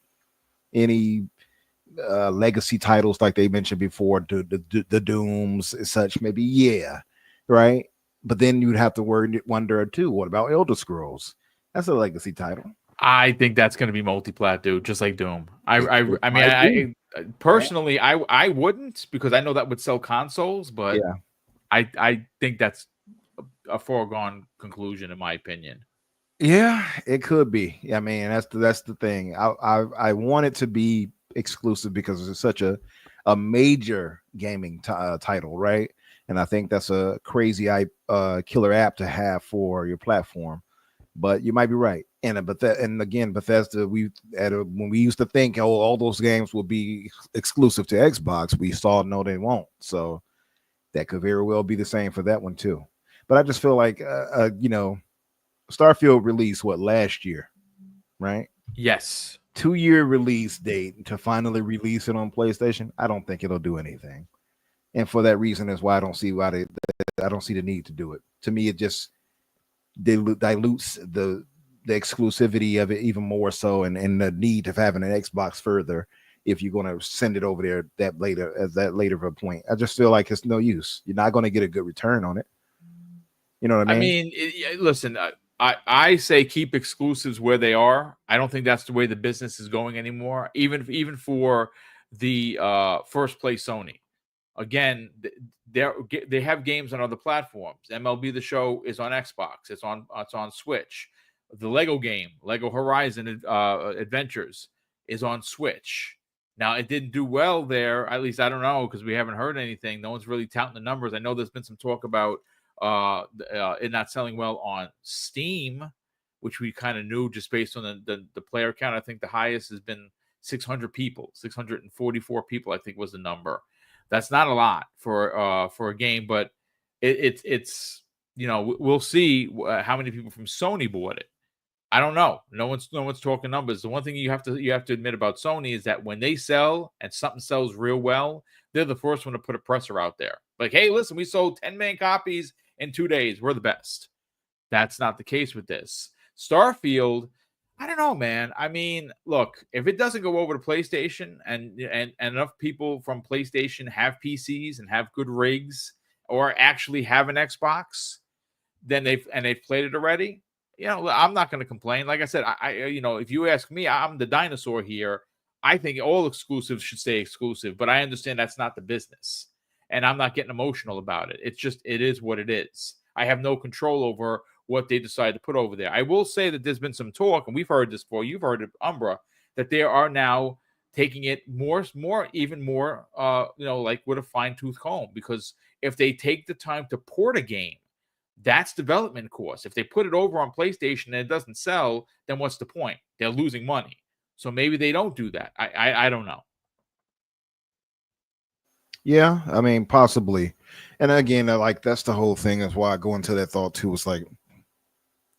Any legacy titles, like they mentioned before, the Dooms and such, maybe, yeah, right? But then you'd have to wonder too, what about Elder Scrolls? That's a legacy title. I think that's going to be multi-plat, dude, just like Doom. I mean, personally, I wouldn't because I know that would sell consoles, but yeah. I think that's a foregone conclusion in my opinion. Yeah, it could be. I mean, that's the thing. I want it to be exclusive because it's such a major gaming title, right? And I think that's a crazy killer app to have for your platform. But you might be right. And again, Bethesda, when we used to think, oh, all those games will be exclusive to Xbox, we saw no, they won't. So that could very well be the same for that one too. But I just feel like, Starfield released last year, right? Yes. 2-year release date to finally release it on PlayStation. I don't think it'll do anything. And for that reason, that's why I don't see the need to do it. To me, it just dilutes the exclusivity of it even more so, and the need of having an Xbox further if you're going to send it over there that later of a point. I just feel like it's no use. You're not going to get a good return on it. You know what I mean? I mean, listen, I say keep exclusives where they are. I don't think that's the way the business is going anymore. Even for the first place Sony. Again, they have games on other platforms. MLB The Show is on Xbox. It's on Switch. The Lego game, Lego Horizon Adventures, is on Switch. Now, it didn't do well there. At least I don't know, because we haven't heard anything. No one's really touting the numbers. I know there's been some talk about it not selling well on Steam, which we kind of knew just based on the player count. I think the highest has been 600 people, 644 people, I think was the number. That's not a lot for a game, but it's we'll see how many people from Sony bought it. I don't know. No one's talking numbers. The one thing you have to admit about Sony is that when they sell and something sells real well, they're the first one to put a presser out there. Like, hey, listen, we sold 10 million copies in 2 days. We're the best. That's not the case with this. Starfield, I don't know, man. I mean, look, if it doesn't go over to PlayStation and enough people from PlayStation have PCs and have good rigs or actually have an Xbox, then they've played it already. I'm not going to complain. Like I said, I if you ask me, I'm the dinosaur here. I think all exclusives should stay exclusive, but I understand that's not the business, and I'm not getting emotional about it. It's just, it is what it is. I have no control over what they decide to put over there. I will say that there's been some talk, and we've heard this before. You've heard it, Umbra, that they are now taking it even more, like with a fine-tooth comb, because if they take the time to port a game, that's development cost. If they put it over on PlayStation and it doesn't sell, then what's the point? They're losing money. So maybe they don't do that. I don't know. Yeah, I mean, possibly. And again, like, that's the whole thing. That's why I go into that thought too. It's like,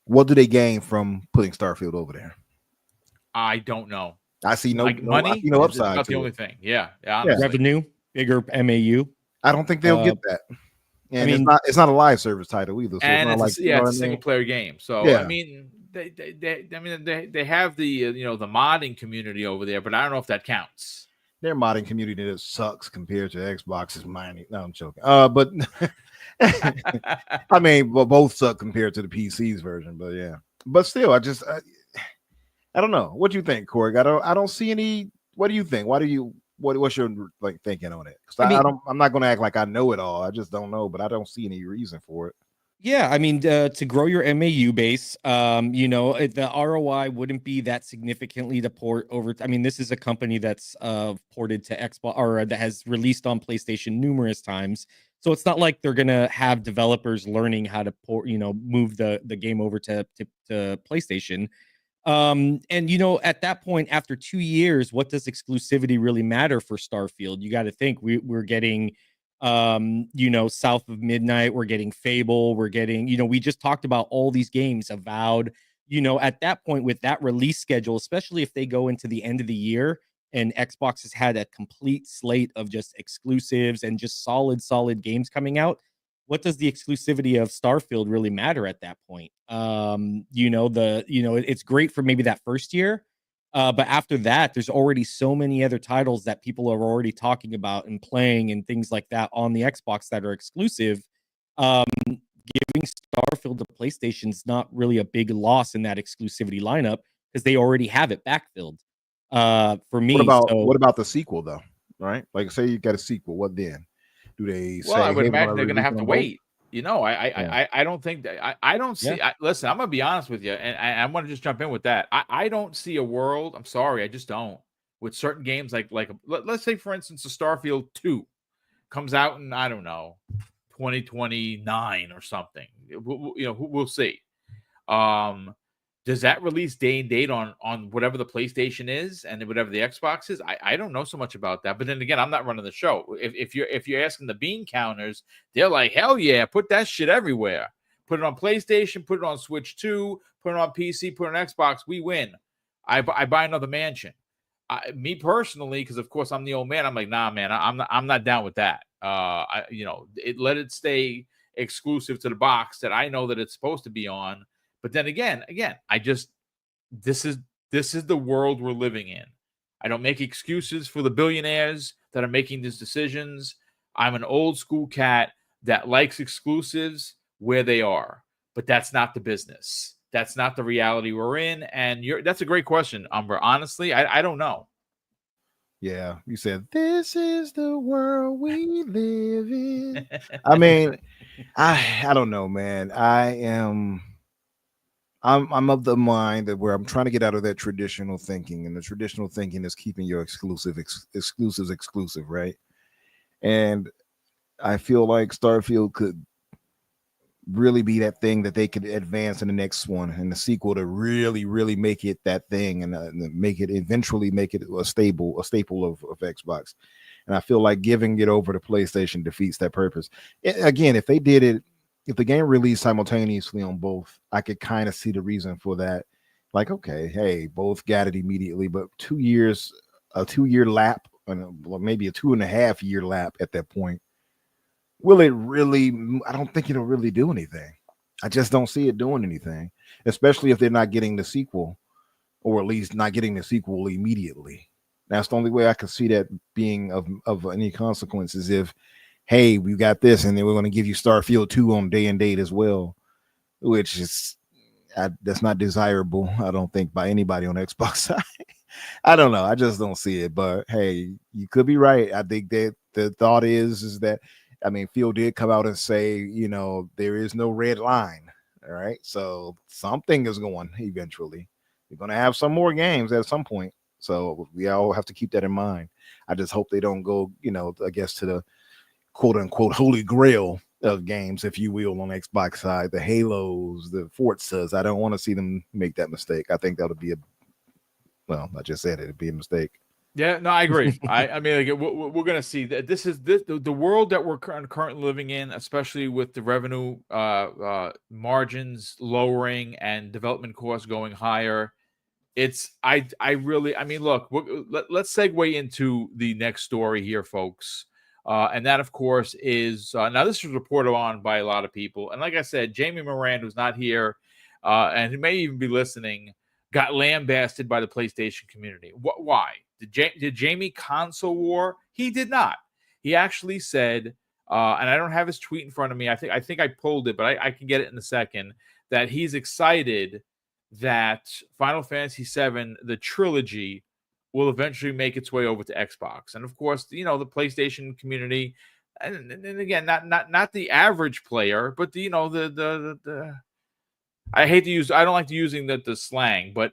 what do they gain from putting Starfield over there? I don't know. I see no money. I see no upside. Not the only thing. Yeah. Revenue, bigger MAU. I don't think they'll get that. And I mean, it's not a live service title either. So and it's a single player game. So yeah. I mean, they have the the modding community over there, but I don't know if that counts. Their modding community that sucks compared to Xbox's mining. No, I'm joking. But I mean, both suck compared to the PC's version. But yeah, but still, I don't know. What do you think, Corey? I don't see any. What do you think? What's your thinking on it? Because I'm not going to act like I know it all. I just don't know, but I don't see any reason for it. Yeah, I mean, to grow your MAU base, the ROI wouldn't be that significantly to port over. I mean, this is a company that's ported to Xbox, or that has released on PlayStation numerous times. So it's not like they're gonna have developers learning how to move the game over to PlayStation. And at that point, after 2 years, what does exclusivity really matter for Starfield? You got to think we're getting South of Midnight, we're getting Fable, we're getting, we just talked about all these games, Avowed. At that point, with that release schedule, especially if they go into the end of the year and Xbox has had a complete slate of just exclusives and just solid games coming out, what does the exclusivity of Starfield really matter at that point? It's great for maybe that first year, but after that, there's already so many other titles that people are already talking about and playing and things like that on the Xbox that are exclusive. Giving Starfield to PlayStation's not really a big loss in that exclusivity lineup because they already have it backfilled. For me, what about the sequel though? Right? Like, say you got a sequel, what then? Do they say? Well, I would imagine they're going to have to wait. I don't think that I don't see. Yeah. Listen, I'm going to be honest with you, and I want to just jump in with that. I don't see a world. I'm sorry, I just don't. With certain games, let's say, for instance, the Starfield 2 comes out in, I don't know, 2029 or something. We'll see. Does that release day and date on whatever the PlayStation is and whatever the Xbox is? I don't know so much about that. But then again, I'm not running the show. If you're asking the bean counters, they're like, hell yeah, put that shit everywhere. Put it on PlayStation, put it on Switch 2, put it on PC, put it on Xbox. We win. I buy another mansion. Me personally, because of course I'm the old man. I'm like, nah, man, I'm not down with that. Let it stay exclusive to the box that I know that it's supposed to be on. But then again, this is the world we're living in. I don't make excuses for the billionaires that are making these decisions. I'm an old school cat that likes exclusives where they are, but that's not the business. That's not the reality we're in. And that's a great question, Umbra. Honestly, I don't know. Yeah, you said this is the world we live in. I mean, I don't know, man. I'm of the mind that where I'm trying to get out of that traditional thinking, and the traditional thinking is keeping your exclusives exclusive, right? And I feel like Starfield could really be that thing that they could advance in the next one and the sequel to really make it that thing, and eventually make it a staple of Xbox. And I feel like giving it over to PlayStation defeats that purpose. Again, if the game released simultaneously on both, I could kind of see the reason for that. Like, okay, hey, both got it immediately, but 2 years, a 2 year lap, and maybe a 2.5 year lap at that point. Will it really? I don't think it'll really do anything. I just don't see it doing anything, especially if they're not getting the sequel, or at least not getting the sequel immediately. That's the only way I could see that being of any consequences. If, hey, we got this, and then we're going to give you Starfield 2 on day and date as well, which is that's not desirable, I don't think, by anybody on Xbox side. I don't know. I just don't see it. But hey, you could be right. I think that the thought is that, I mean, Phil did come out and say, there is no red line. All right. So something is going eventually. We're going to have some more games at some point. So we all have to keep that in mind. I just hope they don't go, I guess, to the quote unquote holy grail of games, if you will, on Xbox side, the Halos, the Forzas. I don't want to see them make that mistake. I think that'll be I just said it'd be a mistake. Yeah, no, I agree. I mean, like, we're going to see that the world that we're currently living in, especially with the revenue margins lowering and development costs going higher. I mean, look, let's segue into the next story here, folks. And that, of course, is now this was reported on by a lot of people. And like I said, Jamie Moran, who's not here, and who may even be listening, got lambasted by the PlayStation community. Why? Did Jamie console war? He did not. He actually said, and I don't have his tweet in front of me. I think I pulled it, but I can get it in a second, that he's excited that Final Fantasy VII, the trilogy, will eventually make its way over to Xbox. And of course, the PlayStation community, and again, not the average player, but the I don't like using the slang, but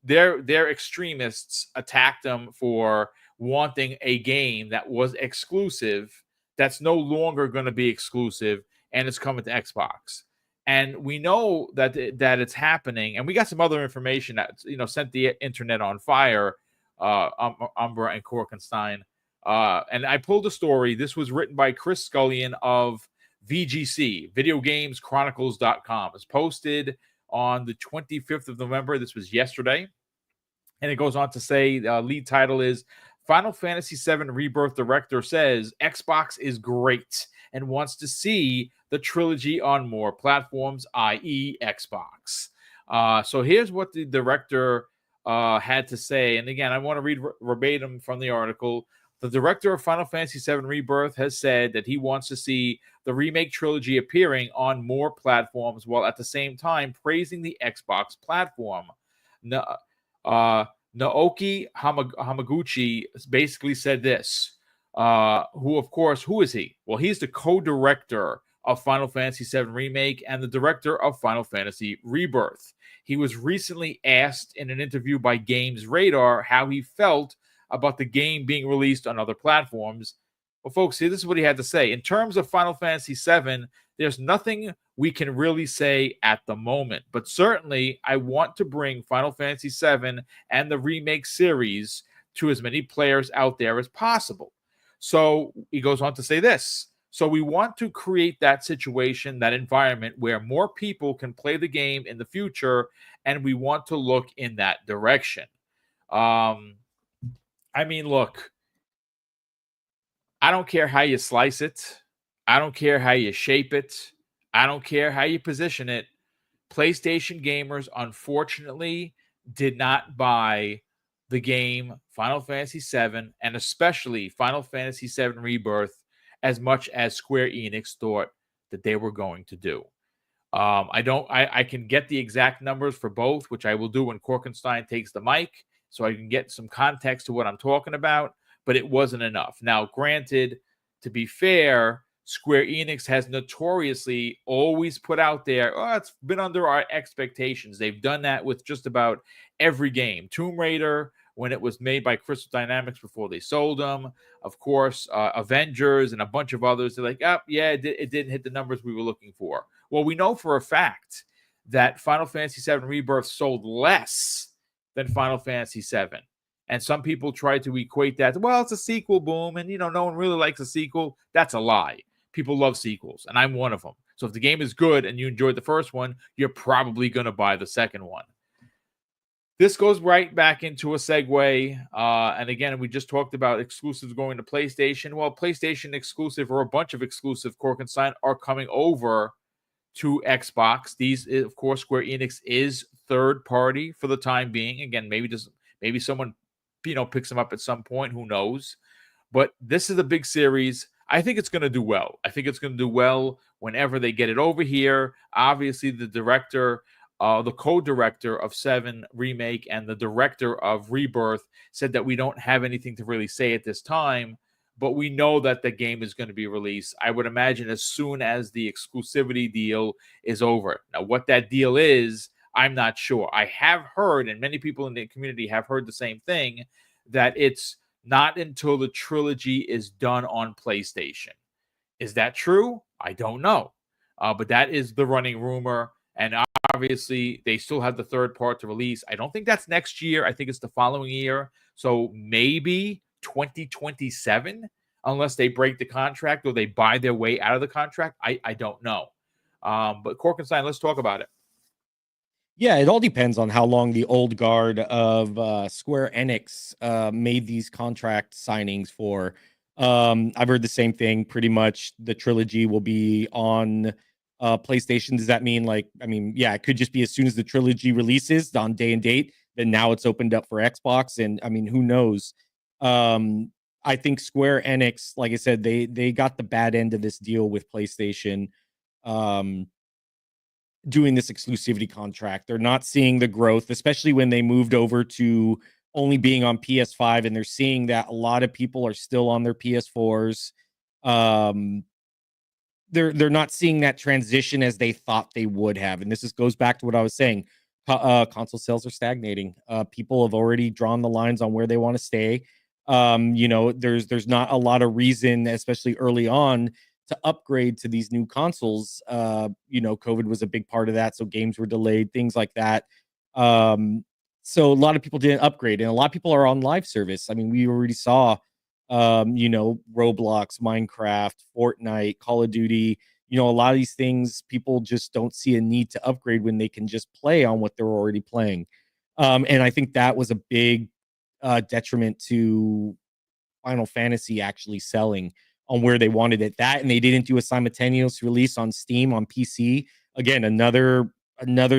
their extremists attacked them for wanting a game that was exclusive, that's no longer going to be exclusive, and it's coming to Xbox. And we know that it's happening, and we got some other information that sent the internet on fire. Umbra and Korkenstein, and I pulled a story. This was written by Chris Scullion of VGC, VideoGamesChronicles.com. It's posted on the 25th of November. This was yesterday. And it goes on to say, lead title is Final Fantasy VII Rebirth director says Xbox is great and wants to see the trilogy on more platforms, i.e. Xbox. So here's what the director had to say. And again, I want to read verbatim from the article. The director of Final Fantasy VII Rebirth has said that he wants to see the remake trilogy appearing on more platforms, while at the same time praising the Xbox platform. Naoki Hamaguchi basically said this, who is he? Well, he's the co-director of Final Fantasy VII Remake and the director of Final Fantasy Rebirth. He was recently asked in an interview by Games Radar how he felt about the game being released on other platforms. Well, folks, see, this is what he had to say. In terms of Final Fantasy VII, there's nothing we can really say at the moment. But certainly, I want to bring Final Fantasy VII and the Remake series to as many players out there as possible. So he goes on to say this. So we want to create that situation, that environment where more people can play the game in the future, and we want to look in that direction. I mean, look, I don't care how you slice it. I don't care how you shape it. I don't care how you position it. PlayStation gamers, unfortunately, did not buy the game Final Fantasy VII, and especially Final Fantasy VII Rebirth, as much as Square Enix thought that they were going to do. I can get the exact numbers for both, which I will do when Korkenstein takes the mic, so I can get some context to what I'm talking about, but it wasn't enough. Now, granted, to be fair, Square Enix has notoriously always put out there, oh, it's been under our expectations. They've done that with just about every game. Tomb Raider, when it was made by Crystal Dynamics before they sold them. Of course, Avengers and a bunch of others. They're like, oh, yeah, it didn't hit the numbers we were looking for. Well, we know for a fact that Final Fantasy VII Rebirth sold less than Final Fantasy VII. And some people try to equate that, well, it's a sequel, boom, and, no one really likes a sequel. That's a lie. People love sequels, and I'm one of them. So if the game is good and you enjoyed the first one, you're probably going to buy the second one. This goes right back into a segue. And again, we just talked about exclusives going to PlayStation. Well, PlayStation exclusive or a bunch of exclusive Korkenstein are coming over to Xbox. These, of course, Square Enix is third party for the time being. Again, maybe someone picks them up at some point. Who knows? But this is a big series. I think it's going to do well. I think it's going to do well whenever they get it over here. Obviously, the director, the co-director of 7 Remake and the director of Rebirth said that we don't have anything to really say at this time, but we know that the game is going to be released. I would imagine as soon as the exclusivity deal is over. Now, what that deal is, I'm not sure. I have heard, and many people in the community have heard the same thing, that it's not until the trilogy is done on PlayStation. Is that true? I don't know. But that is the running rumor. And obviously, they still have the third part to release. I don't think that's next year. I think it's the following year. So maybe 2027, unless they break the contract or they buy their way out of the contract. I don't know. But Korkenstein, let's talk about it. Yeah, it all depends on how long the old guard of Square Enix made these contract signings for. I've heard the same thing. Pretty much the trilogy will be on PlayStation. Does that mean yeah, it could just be as soon as the trilogy releases on day and date, then now it's opened up for Xbox. And who knows? I think Square Enix, like I said, they got the bad end of this deal with PlayStation. Doing this exclusivity contract. They're not seeing the growth, especially when they moved over to only being on PS5, and they're seeing that a lot of people are still on their PS4s. They're not seeing that transition as they thought they would have. And this goes back to what I was saying. Console sales are stagnating. People have already drawn the lines on where they want to stay. There's not a lot of reason, especially early on, to upgrade to these new consoles. COVID was a big part of that, so games were delayed, things like that. So a lot of people didn't upgrade, and a lot of people are on live service. We already saw Roblox, Minecraft, Fortnite, Call of Duty. A lot of these things, people just don't see a need to upgrade when they can just play on what they're already playing. And I think that was a big detriment to Final Fantasy actually selling on where they wanted it. That, and they didn't do a simultaneous release on Steam on PC. Again, another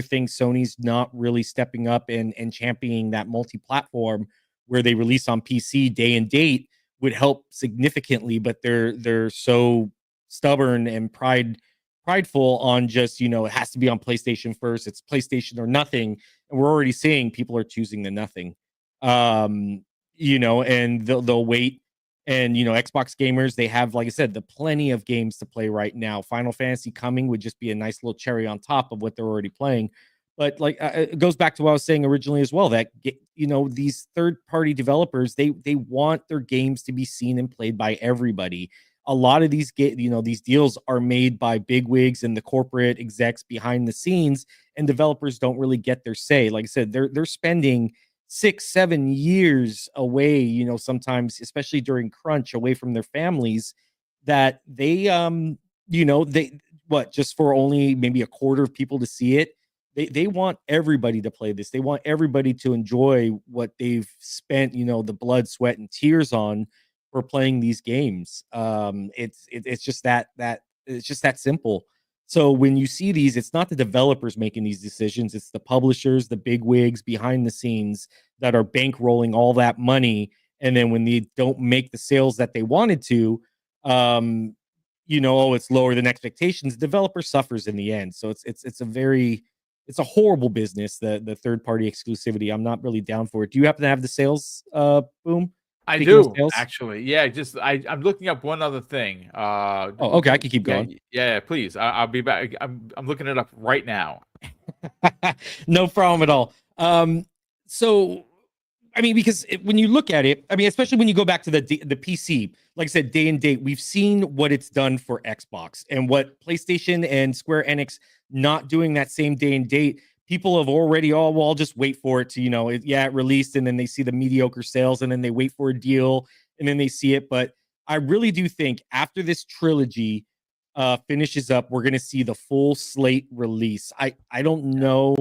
thing Sony's not really stepping up and championing that multi-platform where they release on PC day and date would help significantly, but they're so stubborn and prideful on just, it has to be on PlayStation first. It's PlayStation or nothing. And we're already seeing people are choosing the nothing. And they'll wait. And Xbox gamers, they have, like I said, the plenty of games to play right now. Final Fantasy coming would just be a nice little cherry on top of what they're already playing. But it goes back to what I was saying originally as well, that these third-party developers, they want their games to be seen and played by everybody. A lot of these these deals are made by bigwigs and the corporate execs behind the scenes, and developers don't really get their say. Like I said, they're spending 6-7 years away, sometimes, especially during crunch, away from their families, that they just for only maybe a quarter of people to see it. They want everybody to play this. They want everybody to enjoy what they've spent, the blood, sweat, and tears on for playing these games. It's just that it's just that simple. So when you see these, it's not the developers making these decisions. It's the publishers, the big wigs behind the scenes that are bankrolling all that money. And then when they don't make the sales that they wanted to, oh, it's lower than expectations, the developer suffers in the end. So it's a horrible business, the third party exclusivity. I'm not really down for it. Do you happen to have the sales, Boom? I Speaking of do sales? actually. Yeah, just I'm looking up one other thing. Oh, okay, I can keep going. Yeah, please. I'll be back. I'm looking it up right now. No problem at all. So I mean, because when you look at it, I mean, especially when you go back to the PC, like I said, day and date, we've seen what it's done for Xbox and what PlayStation and Square Enix not doing that same day and date. People have already, well, I'll just wait for it to, it released, and then they see the mediocre sales, and then they wait for a deal, and then they see it. But I really do think after this trilogy finishes up, we're going to see the full slate release. I don't know.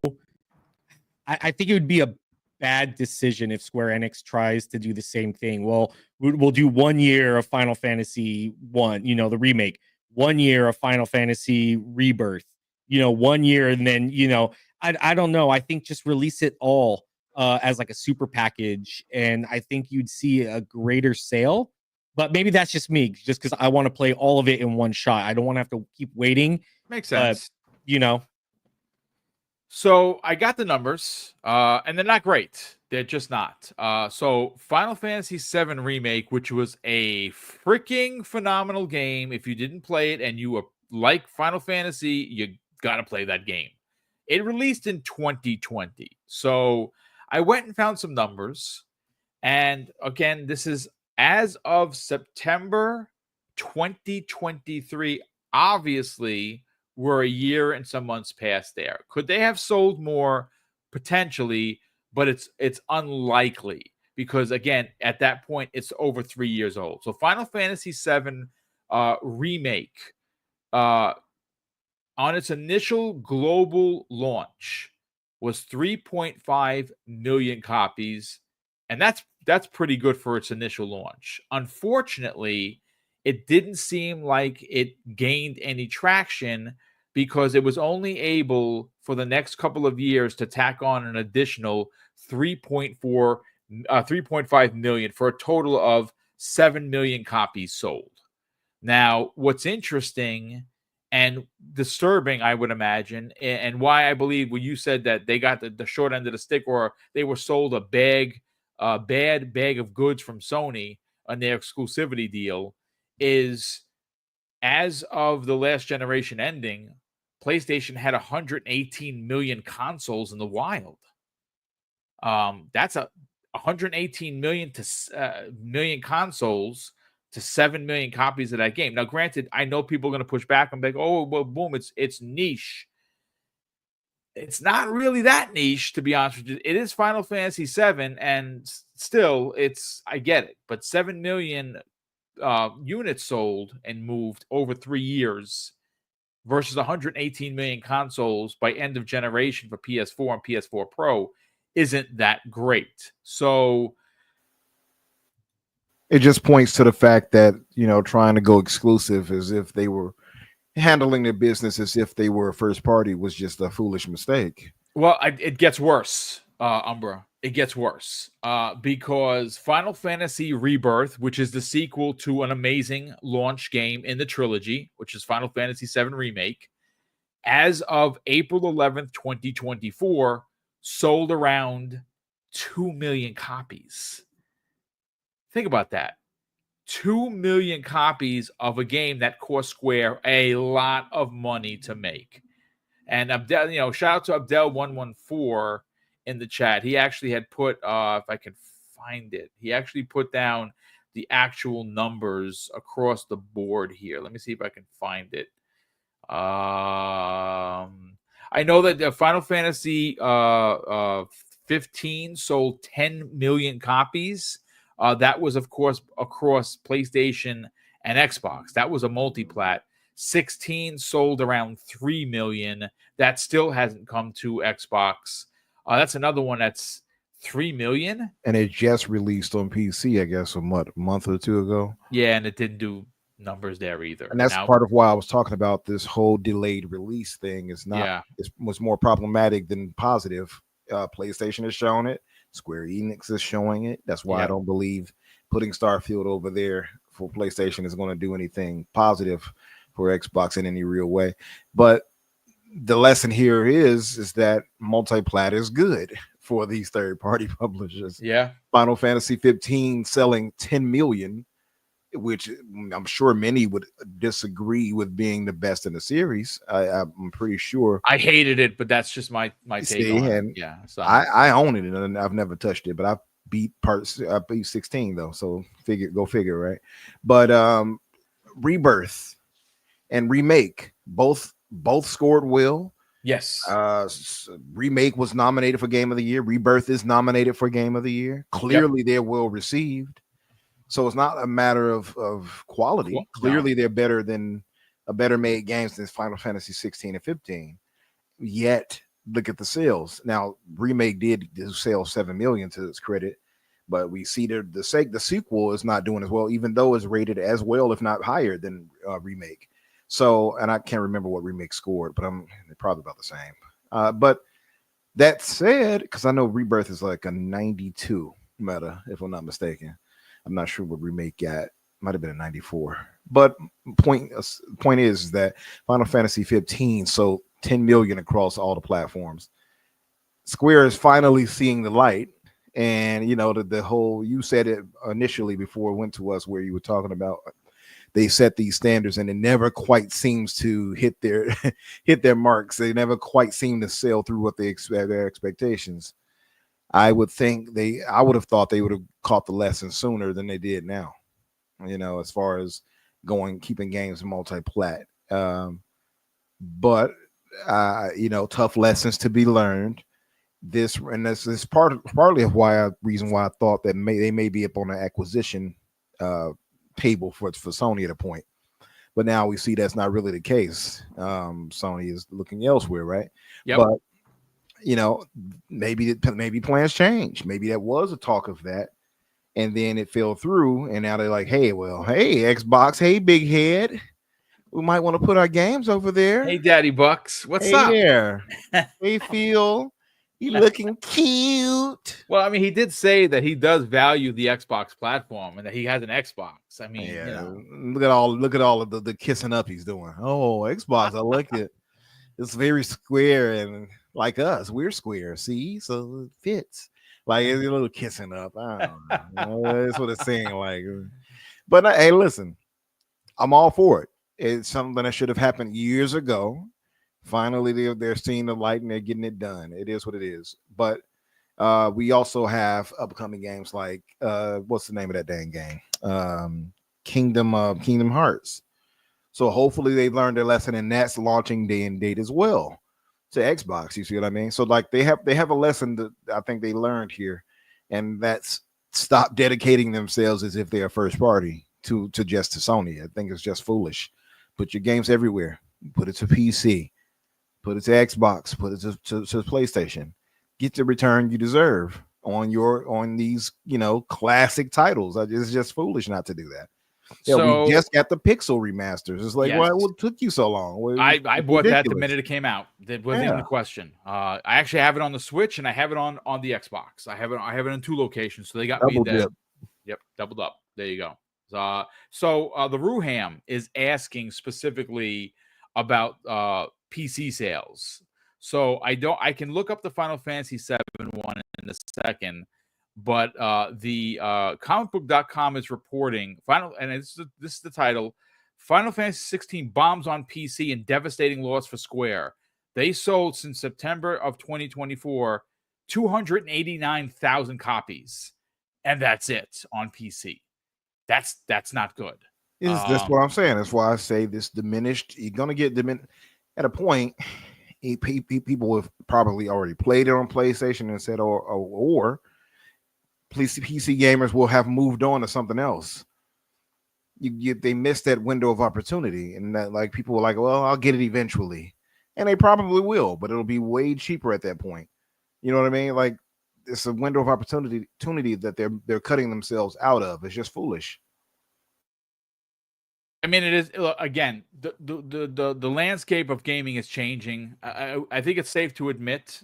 I think it would be a bad decision if Square Enix tries to do the same thing. Well, we'll do 1 year of Final Fantasy 1, the remake, 1 year of Final Fantasy Rebirth, 1 year, and then, I don't know. I think just release it all as like a super package, and I think you'd see a greater sale. But maybe that's just me, just because I want to play all of it in one shot. I don't want to have to keep waiting. Makes sense. So I got the numbers, and they're not great. They're just not. So Final Fantasy VII Remake, which was a freaking phenomenal game. If you didn't play it and you like Final Fantasy, you got to play that game. It released in 2020. So I went and found some numbers. And again, this is as of September 2023. Obviously, we're a year and some months past there. Could they have sold more? Potentially, but it's unlikely because, again, at that point, it's over 3 years old. So Final Fantasy VII Remake, on its initial global launch, was 3.5 million copies, and that's pretty good for its initial launch. Unfortunately, it didn't seem like it gained any traction because it was only able for the next couple of years to tack on an additional 3.5 million for a total of 7 million copies sold. Now, what's interesting and disturbing, I would imagine, and why I believe when you said that they got the short end of the stick, or they were sold a bad bag of goods from Sony on their exclusivity deal, is as of the last generation ending, PlayStation had 118 million consoles in the wild. That's a 118 million consoles to 7 million copies of that game. Now, granted, I know people are going to push back and be like, "Oh, well, boom, it's niche." It's not really that niche, to be honest with you. It is Final Fantasy VII, and still, I get it. But 7 million units sold and moved over 3 years versus 118 million consoles by end of generation for PS4 and PS4 Pro isn't that great. So it just points to the fact that, trying to go exclusive as if they were handling their business as if they were a first party was just a foolish mistake. Well, it gets worse, Umbra. It gets worse because Final Fantasy Rebirth, which is the sequel to an amazing launch game in the trilogy, which is Final Fantasy VII Remake, as of April 11th, 2024, sold around 2 million copies. Think about that. 2 million copies of a game that cost Square a lot of money to make. And Abdel, shout out to Abdel114 in the chat. He actually had put, if I can find it, he actually put down the actual numbers across the board here. Let me see if I can find it. I know that the Final Fantasy 15 sold 10 million copies. That was, of course, across PlayStation and Xbox. That was a multi-plat. 16 sold around 3 million. That still hasn't come to Xbox. That's another one that's 3 million. And it just released on PC, I guess, a month or two ago. Yeah, and it didn't do numbers there either. And that's part of why I was talking about this whole delayed release thing. It was more problematic than positive. PlayStation has shown it. Square Enix is showing it. That's why I don't believe putting Starfield over there for PlayStation is going to do anything positive for Xbox in any real way. But the lesson here is that multi-plat is good for these third-party publishers. Yeah. Final Fantasy 15 selling 10 million, which I'm sure many would disagree with being the best in the series. I'm pretty sure. I hated it, but that's just my take on it. Yeah. So I own it and I've never touched it, but I beat 16 though. So go figure, right? But Rebirth and Remake both scored well. Yes. Remake was nominated for Game of the Year. Rebirth is nominated for Game of the Year. Clearly, they're well received. So it's not a matter of quality. Well, Clearly, they're better made games than Final Fantasy 16 and 15. Yet, look at the sales. Now, Remake did sell 7 million to its credit, but we see the sequel is not doing as well, even though it's rated as well, if not higher than Remake. So, and I can't remember what Remake scored, but they're probably about the same. But that said, because I know Rebirth is like a 92 meta, if I'm not mistaken. I'm not sure what Remake got. Might have been a 94. But point is that Final Fantasy 15 sold 10 million across all the platforms. Square is finally seeing the light. And, you know, the whole, you said it initially before it went to us where you were talking about they set these standards and it never quite seems to hit their marks. They never quite seem to sail through what they expect, their expectations. I would have thought they would have caught the lesson sooner than they did now, you know, as far as keeping games multi-plat. But you know, tough lessons to be learned. This is partly reason why I thought that they may be up on an acquisition table for Sony at a point, but now we see that's not really the case. Sony is looking elsewhere, right? Yep. But you know, maybe plans change. Maybe that was a talk of that, and then it fell through, and now they're like, hey Xbox, hey big head, we might want to put our games over there. Hey Daddy Bucks, what's up? There. Hey Phil. You looking cute. Well, I mean, he did say that he does value the Xbox platform and that he has an Xbox. I mean, yeah, you know. look at all of the kissing up he's doing. Oh, Xbox, I like it. It's very square and like us, we're square. See, so it fits. Like it's a little kissing up. I don't know. That's what it's saying. Like, but hey, listen, I'm all for it. It's something that should have happened years ago. Finally, they're seeing the light and they're getting it done. It is what it is. But we also have upcoming games like what's the name of that dang game? Kingdom Hearts. So hopefully they learned their lesson, and that's launching day and date as well to Xbox. You see what I mean? So like they have a lesson that I think they learned here, and that's stop dedicating themselves as if they're a first party to Sony. I think it's just foolish. Put your games everywhere. Put it to PC. Put it to Xbox, put it to PlayStation. Get the return you deserve on these, you know, classic titles. It's just foolish not to do that. Yeah, so, we just got the Pixel remasters. It's like, yes. What took you so long? I bought that the minute it came out. That wasn't even the question. I actually have it on the Switch and I have it on the Xbox. I have it in 2 locations, so they got me there. Yep, doubled up. There you go. So the Ruham is asking specifically about PC sales. So I can look up the Final Fantasy 7 one in a second, but the comicbook.com is reporting this is the title: Final Fantasy 16 bombs on PC and devastating loss for Square. They sold since September of 2024 289,000 copies, and that's it on PC. That's not good. That's what I'm saying. That's why I say this diminished. You're gonna get diminished at a point. People have probably already played it on PlayStation and said, or PC gamers will have moved on to something else. They missed that window of opportunity, and that like people were like, well, I'll get it eventually, and they probably will, but it'll be way cheaper at that point. You know what I mean? Like it's a window of opportunity that they're cutting themselves out of. It's just foolish. I mean, it is, again, the landscape of gaming is changing. I think it's safe to admit,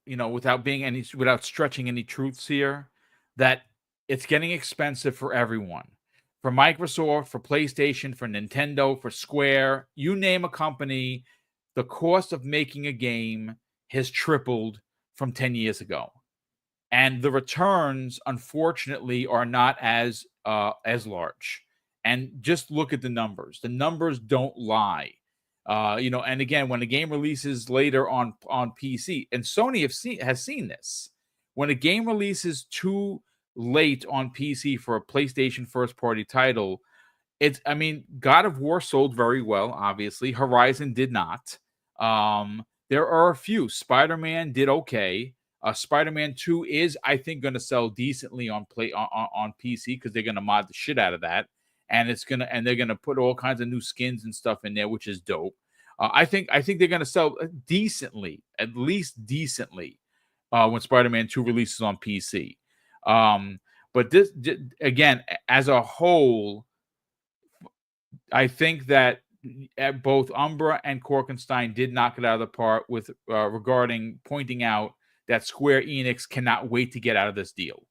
you know, without stretching any truths here, that it's getting expensive for everyone. for Microsoft, for PlayStation, for Nintendo, for Square, you name a company, the cost of making a game has tripled from 10 years ago. And the returns, unfortunately, are not as large. And just look at the numbers. The numbers don't lie. And again, when a game releases later on PC, and Sony has seen this, when a game releases too late on PC for a PlayStation first-party title, God of War sold very well, obviously. Horizon did not. There are a few. Spider-Man did okay. Spider-Man 2 is, I think, going to sell decently on PC because they're going to mod the shit out of that. And they're gonna put all kinds of new skins and stuff in there, which is dope. I think they're gonna sell decently, at least decently, when Spider-Man 2 releases on PC. But this again, as a whole, I think that both Umbra and Korkenstein did knock it out of the park with regarding pointing out that Square Enix cannot wait to get out of this deal.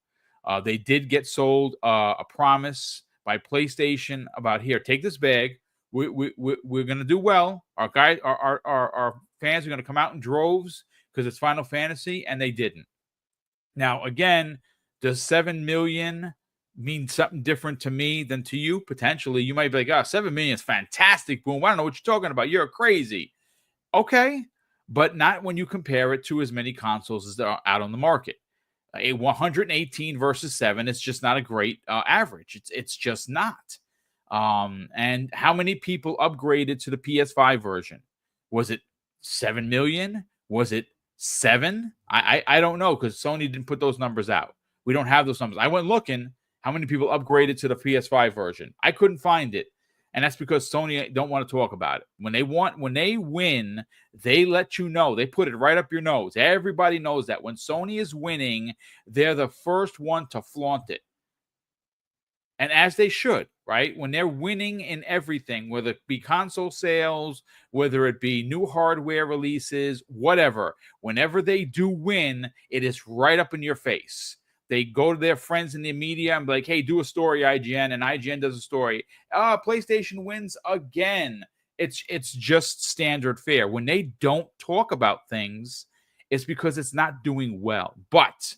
They did get sold a promise by PlayStation about, here, take this bag. We're gonna do well. Our fans are gonna come out in droves because it's Final Fantasy, and they didn't. Now, again, does 7 million mean something different to me than to you? Potentially, you might be like, 7 million is fantastic, Boom. I don't know what you're talking about. You're crazy. Okay, but not when you compare it to as many consoles as are out on the market. A 118 versus 7 is just not a great average. It's just not. And how many people upgraded to the PS5 version? Was it 7 million? Was it 7? I don't know, because Sony didn't put those numbers out. We don't have those numbers. I went looking how many people upgraded to the PS5 version. I couldn't find it. And that's because Sony don't want to talk about it. When they win, they let you know. They put it right up your nose. Everybody knows that when Sony is winning, they're the first one to flaunt it. And as they should, right? When they're winning in everything, whether it be console sales, whether it be new hardware releases, whatever, whenever they do win, it is right up in your face. They go to their friends in the media and be like, hey, do a story, IGN, and IGN does a story. PlayStation wins again. It's just standard fare. When they don't talk about things, it's because it's not doing well. But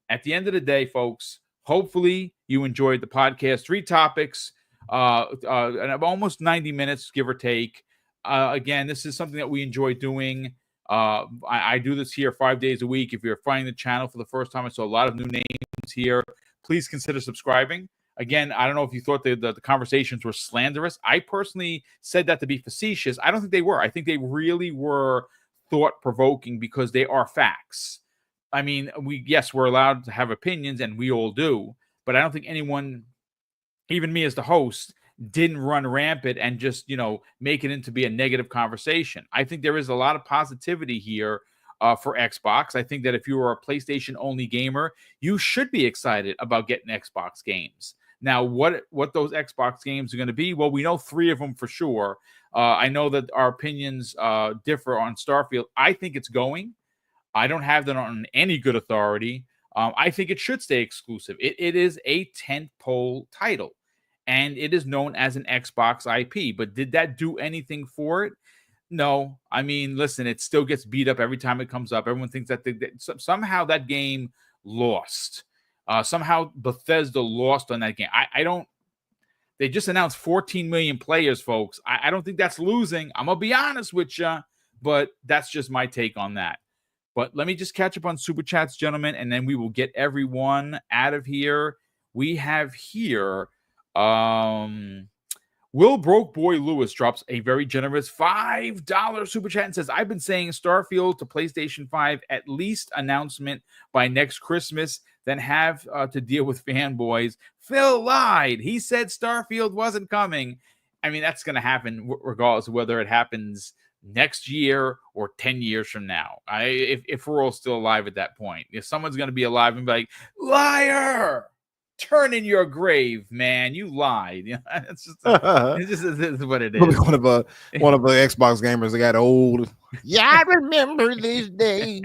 at the end of the day, folks, hopefully you enjoyed the podcast. 3 topics, and almost 90 minutes, give or take. Again, this is something that we enjoy doing. I do this here 5 days a week. If you're finding the channel for the first time, I saw a lot of new names here. Please consider subscribing. Again, I don't know if you thought the conversations were slanderous. I personally said that to be facetious. I don't think they were. I think they really were thought-provoking because they are facts. I mean, we're allowed to have opinions, and we all do, but I don't think anyone, even me as the host, didn't run rampant and just, make it into be a negative conversation. I think there is a lot of positivity here for Xbox. I think that if you are a PlayStation-only gamer, you should be excited about getting Xbox games. Now, what those Xbox games are going to be? Well, we know 3 of them for sure. I know that our opinions differ on Starfield. I think it's going. I don't have that on any good authority. I think it should stay exclusive. It is a tentpole title, and it is known as an Xbox IP. But did that do anything for it? No. I mean, listen, it still gets beat up every time it comes up. Everyone thinks that somehow that game lost. Somehow Bethesda lost on that game. I don't. They just announced 14 million players, folks. I don't think that's losing. I'm going to be honest with you, but that's just my take on that. But let me just catch up on Super Chats, gentlemen, and then we will get everyone out of here. We have here, Will Broke Boy Lewis drops a very generous $5 Super Chat and says, I've been saying Starfield to PlayStation 5, at least announcement by next Christmas, then have to deal with fanboys. Phil lied. He said Starfield wasn't coming. I mean, that's going to happen regardless of whether it happens next year or 10 years from now. If we're all still alive at that point, if someone's going to be alive and be like, liar, turn in your grave, man, you lied. It's just it's what it is. One of the Xbox gamers that got old. Yeah, I remember this day.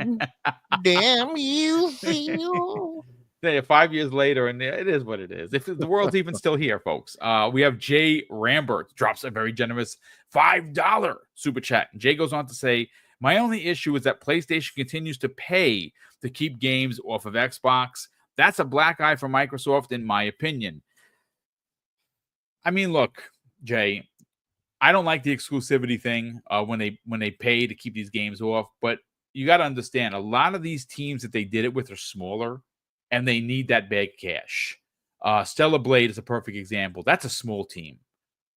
Damn you, Phil. Yeah, 5 years later, and it is what it is. If the world's even still here, folks. We have Jay Rambert drops a very generous $5 super chat. And Jay goes on to say, my only issue is that PlayStation continues to pay to keep games off of Xbox. That's a black eye for Microsoft, in my opinion. I mean, look, Jay, I don't like the exclusivity thing when they pay to keep these games off, but you got to understand, a lot of these teams that they did it with are smaller, and they need that bag of cash. Stellar Blade is a perfect example. That's a small team.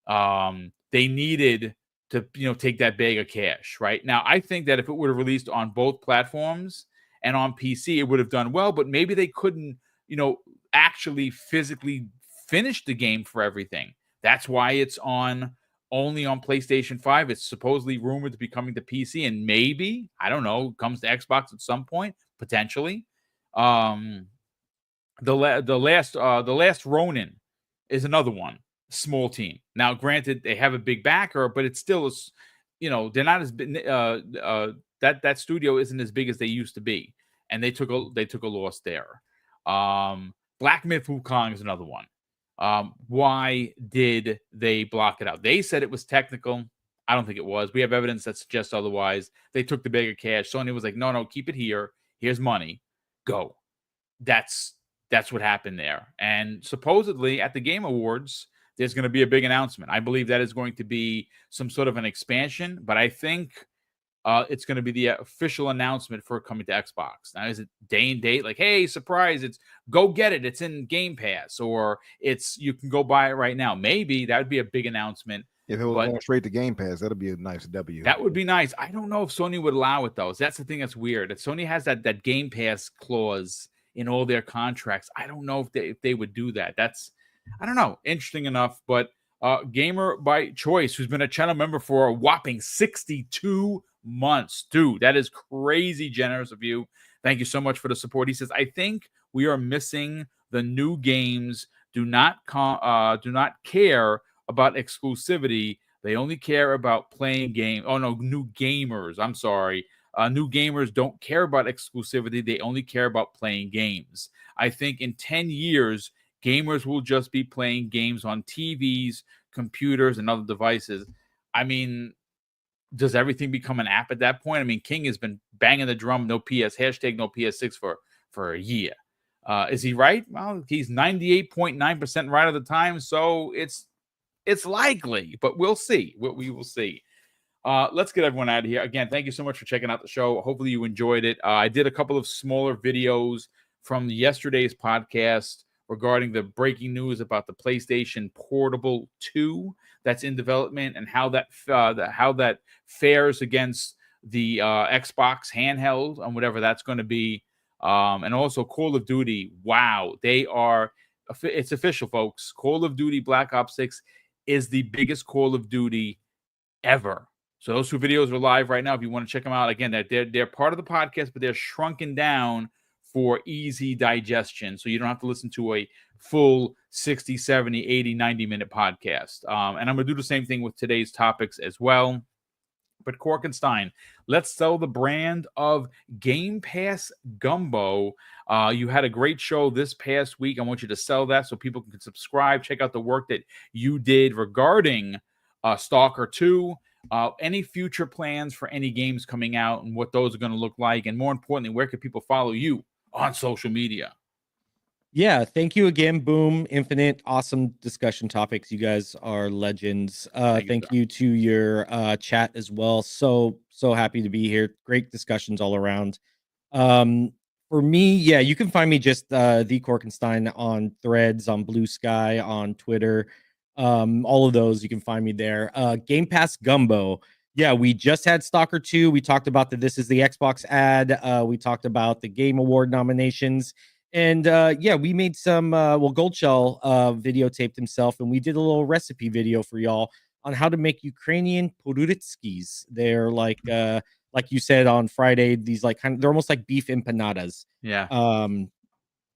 They needed to take that bag of cash right now. I think that if it would have released on both platforms and on PC, it would have done well, but maybe they couldn't actually physically finish the game for everything. That's why it's only on PlayStation 5. It's supposedly rumored to be coming to PC, and maybe, I don't know, comes to Xbox at some point, potentially. The last Ronin is another one, small team. Now, granted, they have a big backer, but it's still they're not as big. That studio isn't as big as they used to be, and they took a loss there. Black Myth Wukong is another one. Why did they block it out? They said it was technical. I don't think it was. We have evidence that suggests otherwise. They took the bag of cash. Sony was like, no, keep it here. Here's money. Go. That's what happened there. And supposedly at the Game Awards, there's going to be a big announcement. I believe that is going to be some sort of an expansion, but I think it's going to be the official announcement for coming to Xbox. Now, is it day and date? Like, hey, surprise, it's go get it. It's in Game Pass, or you can go buy it right now. Maybe that would be a big announcement. If it was going straight to Game Pass, that'd be a nice W. That would be nice. I don't know if Sony would allow it, though. That's the thing that's weird. That Sony has that Game Pass clause in all their contracts. I don't know if they would do that. I don't know. Interesting enough, but Gamer by Choice, who's been a channel member for a whopping 62 months. Dude, that is crazy generous of you. Thank you so much for the support. He says, I think we are missing the new games. Do not care about exclusivity. They only care about playing games. Oh, no, new gamers. I'm sorry. New gamers don't care about exclusivity. They only care about playing games. I think in 10 years, gamers will just be playing games on TVs, computers, and other devices. I mean, does everything become an app at that point? I mean, King has been banging the drum, no PS6 for a year. Is he right? Well, he's 98.9% right of the time, so it's likely, but we'll see. We will see. Let's get everyone out of here. Again, thank you so much for checking out the show. Hopefully you enjoyed it. I did a couple of smaller videos from yesterday's podcast regarding the breaking news about the PlayStation Portable 2 that's in development and how that fares against the Xbox handheld and whatever that's going to be. And also Call of Duty. Wow, it's official, folks. Call of Duty Black Ops 6 is the biggest Call of Duty ever. So those two videos are live right now. If you want to check them out, again, they're part of the podcast, but they're shrunken down for easy digestion. So you don't have to listen to a full 60, 70, 80, 90-minute podcast. And I'm going to do the same thing with today's topics as well. But Korkenstein, let's sell the brand of Game Pass Gumbo. You had a great show this past week. I want you to sell that so people can subscribe. Check out the work that you did regarding Stalker 2. Any future plans for any games coming out and what those are going to look like. And more importantly, where can people follow you on social media? Yeah, thank you again, Boom Infinite. Awesome discussion topics. You guys are legends. Thank you to your chat as well. So happy to be here. Great discussions all around. For me, yeah, you can find me just the Korkenstein on Threads, on Blue Sky, on Twitter. All of those, you can find me there. Game Pass Gumbo. Yeah, we just had Stalker 2. We talked about This Is the Xbox ad. We talked about the Game Award nominations. And yeah, we made some, Goldshell videotaped himself, and we did a little recipe video for y'all on how to make Ukrainian podurutskis. They're like you said on Friday, these they're almost like beef empanadas. Yeah.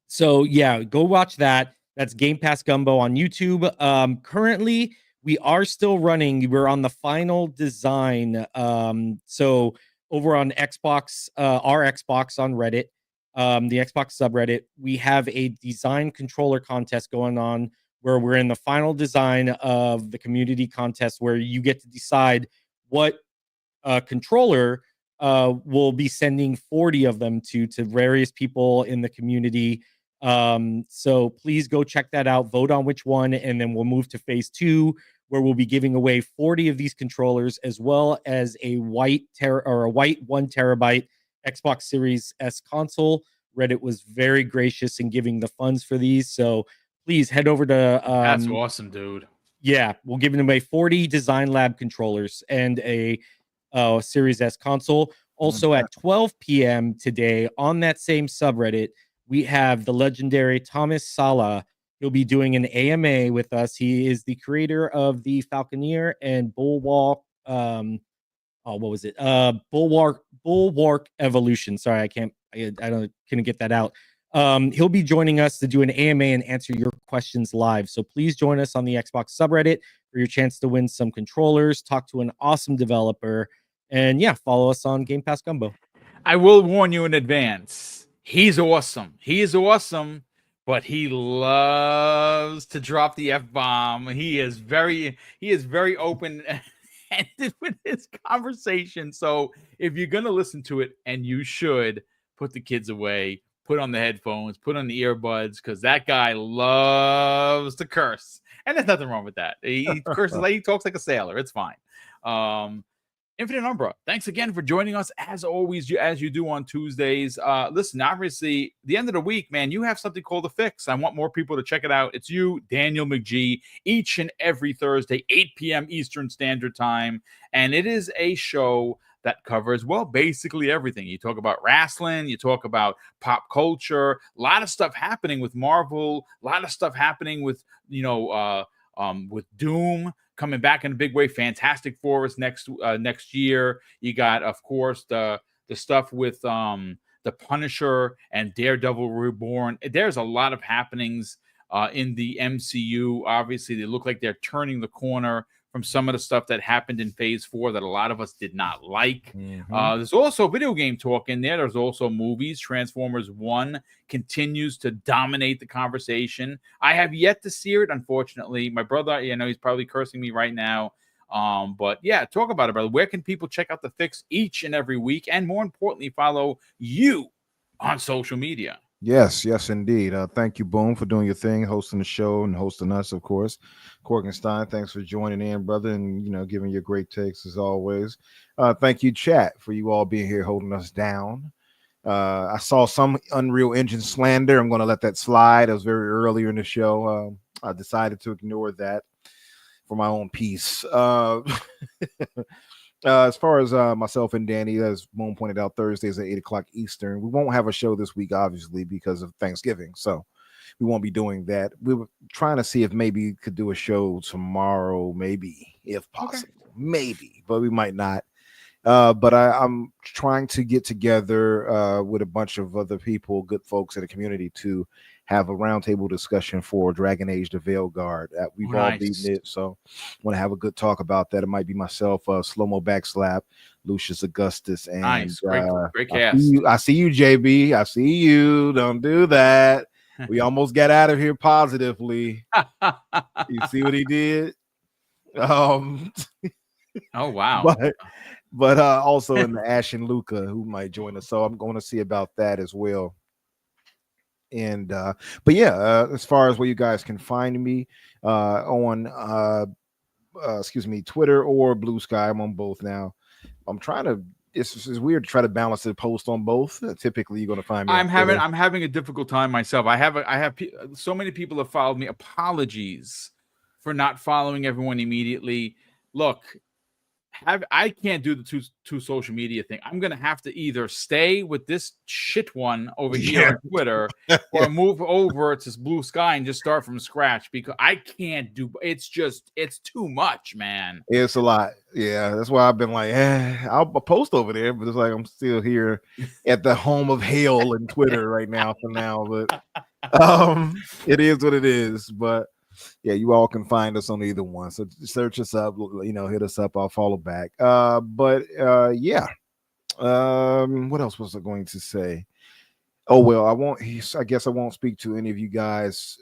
So yeah, go watch that. That's Game Pass Gumbo on YouTube. Currently, we are still running. We're on the final design. So over on Xbox, our Xbox on Reddit, the Xbox subreddit, we have a design controller contest going on where we're in the final design of the community contest where you get to decide what controller will be sending 40 of them to various people in the community. So please go check that out, vote on which one, and then we'll move to phase 2 where we'll be giving away 40 of these controllers as well as a white 1 terabyte Xbox Series S console. Reddit was very gracious in giving the funds for these, so please head over to that's awesome, dude. Yeah, we'll give away 40 Design Lab controllers and a Series S console. Also at 12 p.m. today on that same subreddit, we have the legendary Thomas Sala. He'll be doing an AMA with us. He is the creator of the Falconeer and Bulwark. What was it? Bulwark Evolution. Sorry, I couldn't get that out. He'll be joining us to do an AMA and answer your questions live. So please join us on the Xbox subreddit for your chance to win some controllers, talk to an awesome developer, and yeah, follow us on Game Pass Gumbo. I will warn you in advance. He's awesome. He is awesome, but he loves to drop the F-bomb. He is very open ended with his conversation. So if you're gonna listen to it, and you should, put the kids away, put on the headphones, put on the earbuds, because that guy loves to curse. And there's nothing wrong with that. He curses like he talks like a sailor. It's fine. Infinite Umbra, thanks again for joining us as always, as you do on Tuesdays. Listen, obviously, the end of the week, man, you have something called The Fix. I want more people to check it out. It's you, Daniel McGee, each and every Thursday, 8 p.m. Eastern Standard Time. And it is a show that covers, well, basically everything. You talk about wrestling, you talk about pop culture, a lot of stuff happening with Marvel, a lot of stuff happening with, with Doom coming back in a big way. Fantastic Four is next year. You got, of course, the stuff with the Punisher and Daredevil Reborn. There's a lot of happenings in the MCU. Obviously, they look like they're turning the corner from some of the stuff that happened in Phase 4 that a lot of us did not like. There's also video game talk in there. There's also movies. Transformers 1 continues to dominate the conversation. I have yet to see it, unfortunately. My brother, he's probably cursing me right now. But yeah, talk about it, brother. Where can people check out The Fix each and every week? And more importantly, follow you on social media. Yes, indeed. Thank you, Boom, for doing your thing, hosting the show and hosting us, of course. Korkenstein, thanks for joining in, brother, and giving your great takes as always. Thank you, chat, for you all being here holding us down. I saw some Unreal Engine slander. I'm going to let that slide. It was very earlier in the show. I decided to ignore that for my own peace. As far as myself and Danny, as Moon pointed out, Thursdays at 8 o'clock Eastern. We won't have a show this week, obviously, because of Thanksgiving. So we won't be doing that. We were trying to see if maybe we could do a show tomorrow, maybe, if possible. Okay. Maybe, but we might not. But I'm trying to get together with a bunch of other people, good folks in the community, to have a roundtable discussion for Dragon Age: The Veilguard. We've all beaten it, so want to have a good talk about that. It might be myself, Slow-Mo Backslap, Lucius Augustus, and nice. Great cast. I see you, JB. I see you. Don't do that. We almost got out of here positively. You see what he did? Oh wow. But also in the Ash and Luca, who might join us. So I'm going to see about that as well. And but yeah, as far as where you guys can find me on Twitter or Blue Sky, I'm on both now. I'm trying to. It's weird to try to balance the post on both. Typically, you're going to find me. I'm having a difficult time myself. I have so many people have followed me. Apologies for not following everyone immediately. Look, I can't do the two social media thing. I'm gonna have to either stay with this shit one over here on Twitter, or move over to Blue Sky and just start from scratch, because I can't do. It's too much, man. It's a lot. Yeah, that's why I've been like, I'll post over there, but it's like I'm still here at the home of hell in Twitter right now for now. But it is what it is. But yeah, you all can find us on either one. So search us up, hit us up. I'll follow back. Yeah. What else was I going to say? Oh well, I guess I won't speak to any of you guys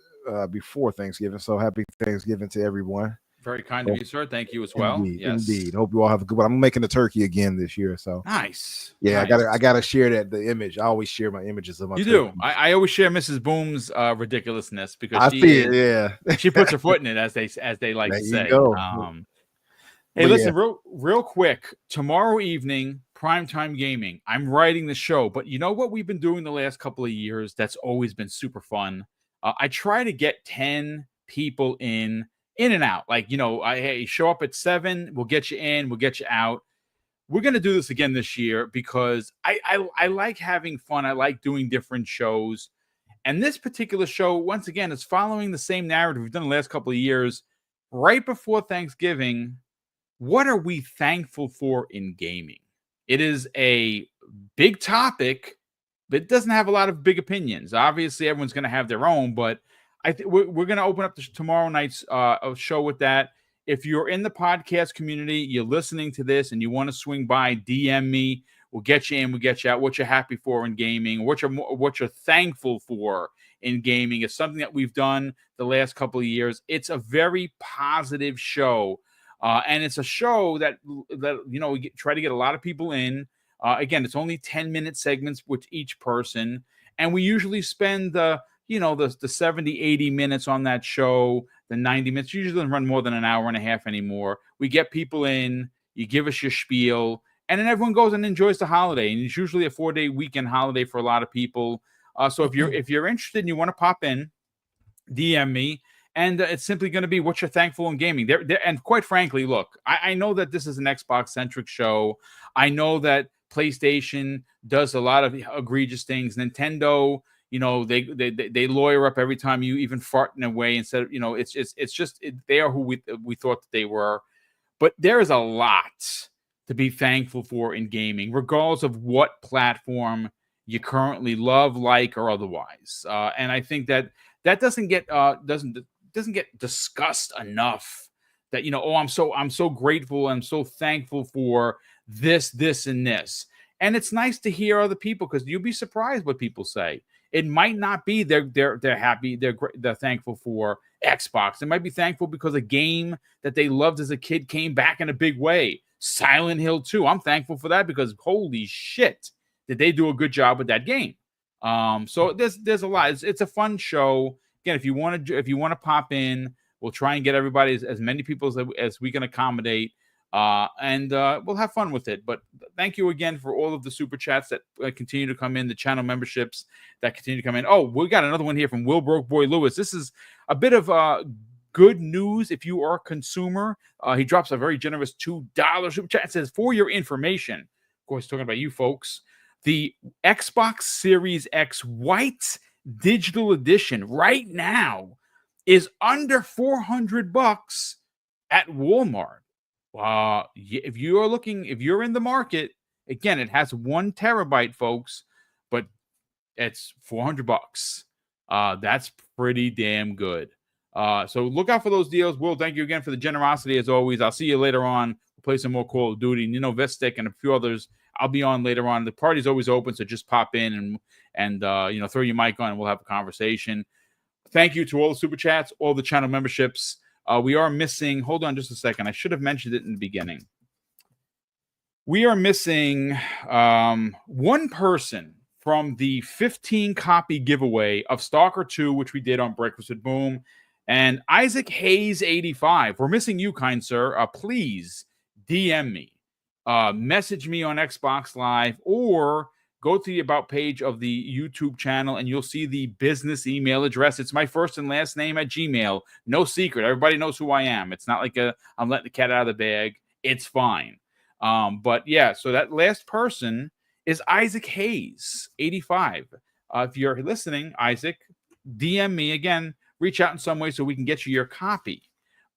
before Thanksgiving. So happy Thanksgiving to everyone. Very kind of you, sir. Thank you as well. Indeed, Yes. indeed. Hope you all have a good one. I'm making a turkey again this year, so Nice. yeah, Nice. I gotta share the image. I always share my images of my. You turkeys. do. I always share Mrs. Boom's ridiculousness because I see it. Yeah, she puts her foot in it, as they like there to you say. go. Hey, But listen, real quick. Tomorrow evening, primetime gaming. I'm writing the show, but you know what we've been doing the last couple of years that's always been super fun? I try to get 10 people in and out. Like, hey, show up at 7, we'll get you in, we'll get you out. We're going to do this again this year because I like having fun. I like doing different shows. And this particular show, once again, is following the same narrative we've done the last couple of years. Right before Thanksgiving, what are we thankful for in gaming? It is a big topic, but it doesn't have a lot of big opinions. Obviously, everyone's going to have their own, but I think we're going to open up tomorrow night's show with that. If you're in the podcast community, you're listening to this, and you want to swing by, DM me. We'll get you in, we'll get you out. What you're happy for in gaming, what you're thankful for in gaming is something that we've done the last couple of years. It's a very positive show. And it's a show that we try to get a lot of people in. Again, it's only 10-minute segments with each person, and we usually spend the 70, 80 minutes on that show. The 90 minutes usually doesn't run more than an hour and a half anymore. We get people in, you give us your spiel, and then everyone goes and enjoys the holiday. And it's usually a 4-day weekend holiday for a lot of people. So if you're interested and you want to pop in, DM me. And it's simply going to be what you're thankful in gaming. And quite frankly, look, I know that this is an Xbox-centric show. I know that PlayStation does a lot of egregious things. Nintendo, they lawyer up every time you even fart in a way instead of, they are who we thought that they were. But there is a lot to be thankful for in gaming, regardless of what platform you currently love, like, or otherwise. And I think that doesn't get discussed enough. That I'm so grateful, I'm so thankful for this, and this. And it's nice to hear other people, because you'll be surprised what people say. It might not be they're happy, they're thankful for Xbox. They might be thankful because a game that they loved as a kid came back in a big way. Silent Hill 2. I'm thankful for that because holy shit, did they do a good job with that game. So there's a lot. It's a fun show. Again, if you want to pop in, we'll try and get everybody, as many people as we can accommodate, and we'll have fun with it. But thank you again for all of the super chats that continue to come in, the channel memberships that continue to come in. Oh, we got another one here from Will Broke Boy Lewis. This is a bit of good news if you are a consumer. He drops a very generous $2 super chat. It says, for your information, of course, talking about you folks, the Xbox Series X White Digital Edition right now is under $400 at Walmart. If you're in the market, again, it has 1 terabyte, folks, but it's $400. That's pretty damn good. So look out for those deals. Will, thank you again for the generosity as always. I'll see you later on. We'll play some more Call of Duty. Vistic and a few others. I'll be on later on. The party's always open, so just pop in and throw your mic on and we'll have a conversation. Thank you to all the super chats, all the channel memberships. We are missing, hold on just a second. I should have mentioned it in the beginning. We are missing one person from the 15-copy giveaway of Stalker 2, which we did on Breakfast with Boom. And Isaac Hayes 85. We're missing you, kind sir. Please DM me. Message me on Xbox Live, or go to the About page of the YouTube channel and you'll see the business email address. It's my first and last name at Gmail. No secret. Everybody knows who I am. It's not like I'm letting the cat out of the bag. It's fine. But yeah, so that last person is Isaac Hayes, 85. If you're listening, Isaac, DM me again. Reach out in some way so we can get you your copy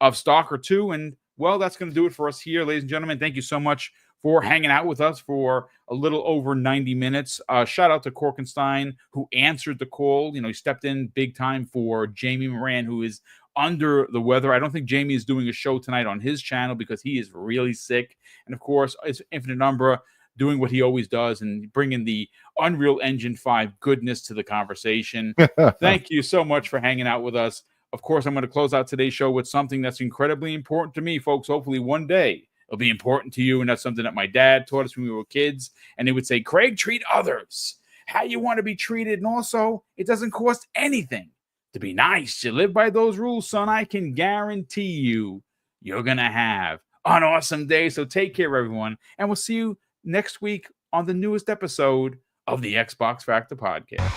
of Stalker 2. And, well, that's going to do it for us here, ladies and gentlemen. Thank you so much for hanging out with us for a little over 90 minutes. Shout out to Korkenstein, who answered the call. He stepped in big time for Jamie Moran, who is under the weather. I don't think Jamie is doing a show tonight on his channel because he is really sick. And, of course, it's Infinite Umbra doing what he always does and bringing the Unreal Engine 5 goodness to the conversation. Thank you so much for hanging out with us. Of course, I'm going to close out today's show with something that's incredibly important to me, folks. Hopefully one day it'll be important to you. And that's something that my dad taught us when we were kids. And he would say, Craig, treat others how you want to be treated. And also, it doesn't cost anything to be nice. You live by those rules, son. I can guarantee you, you're going to have an awesome day. So take care, everyone. And we'll see you next week on the newest episode of the Xbox Factor Podcast.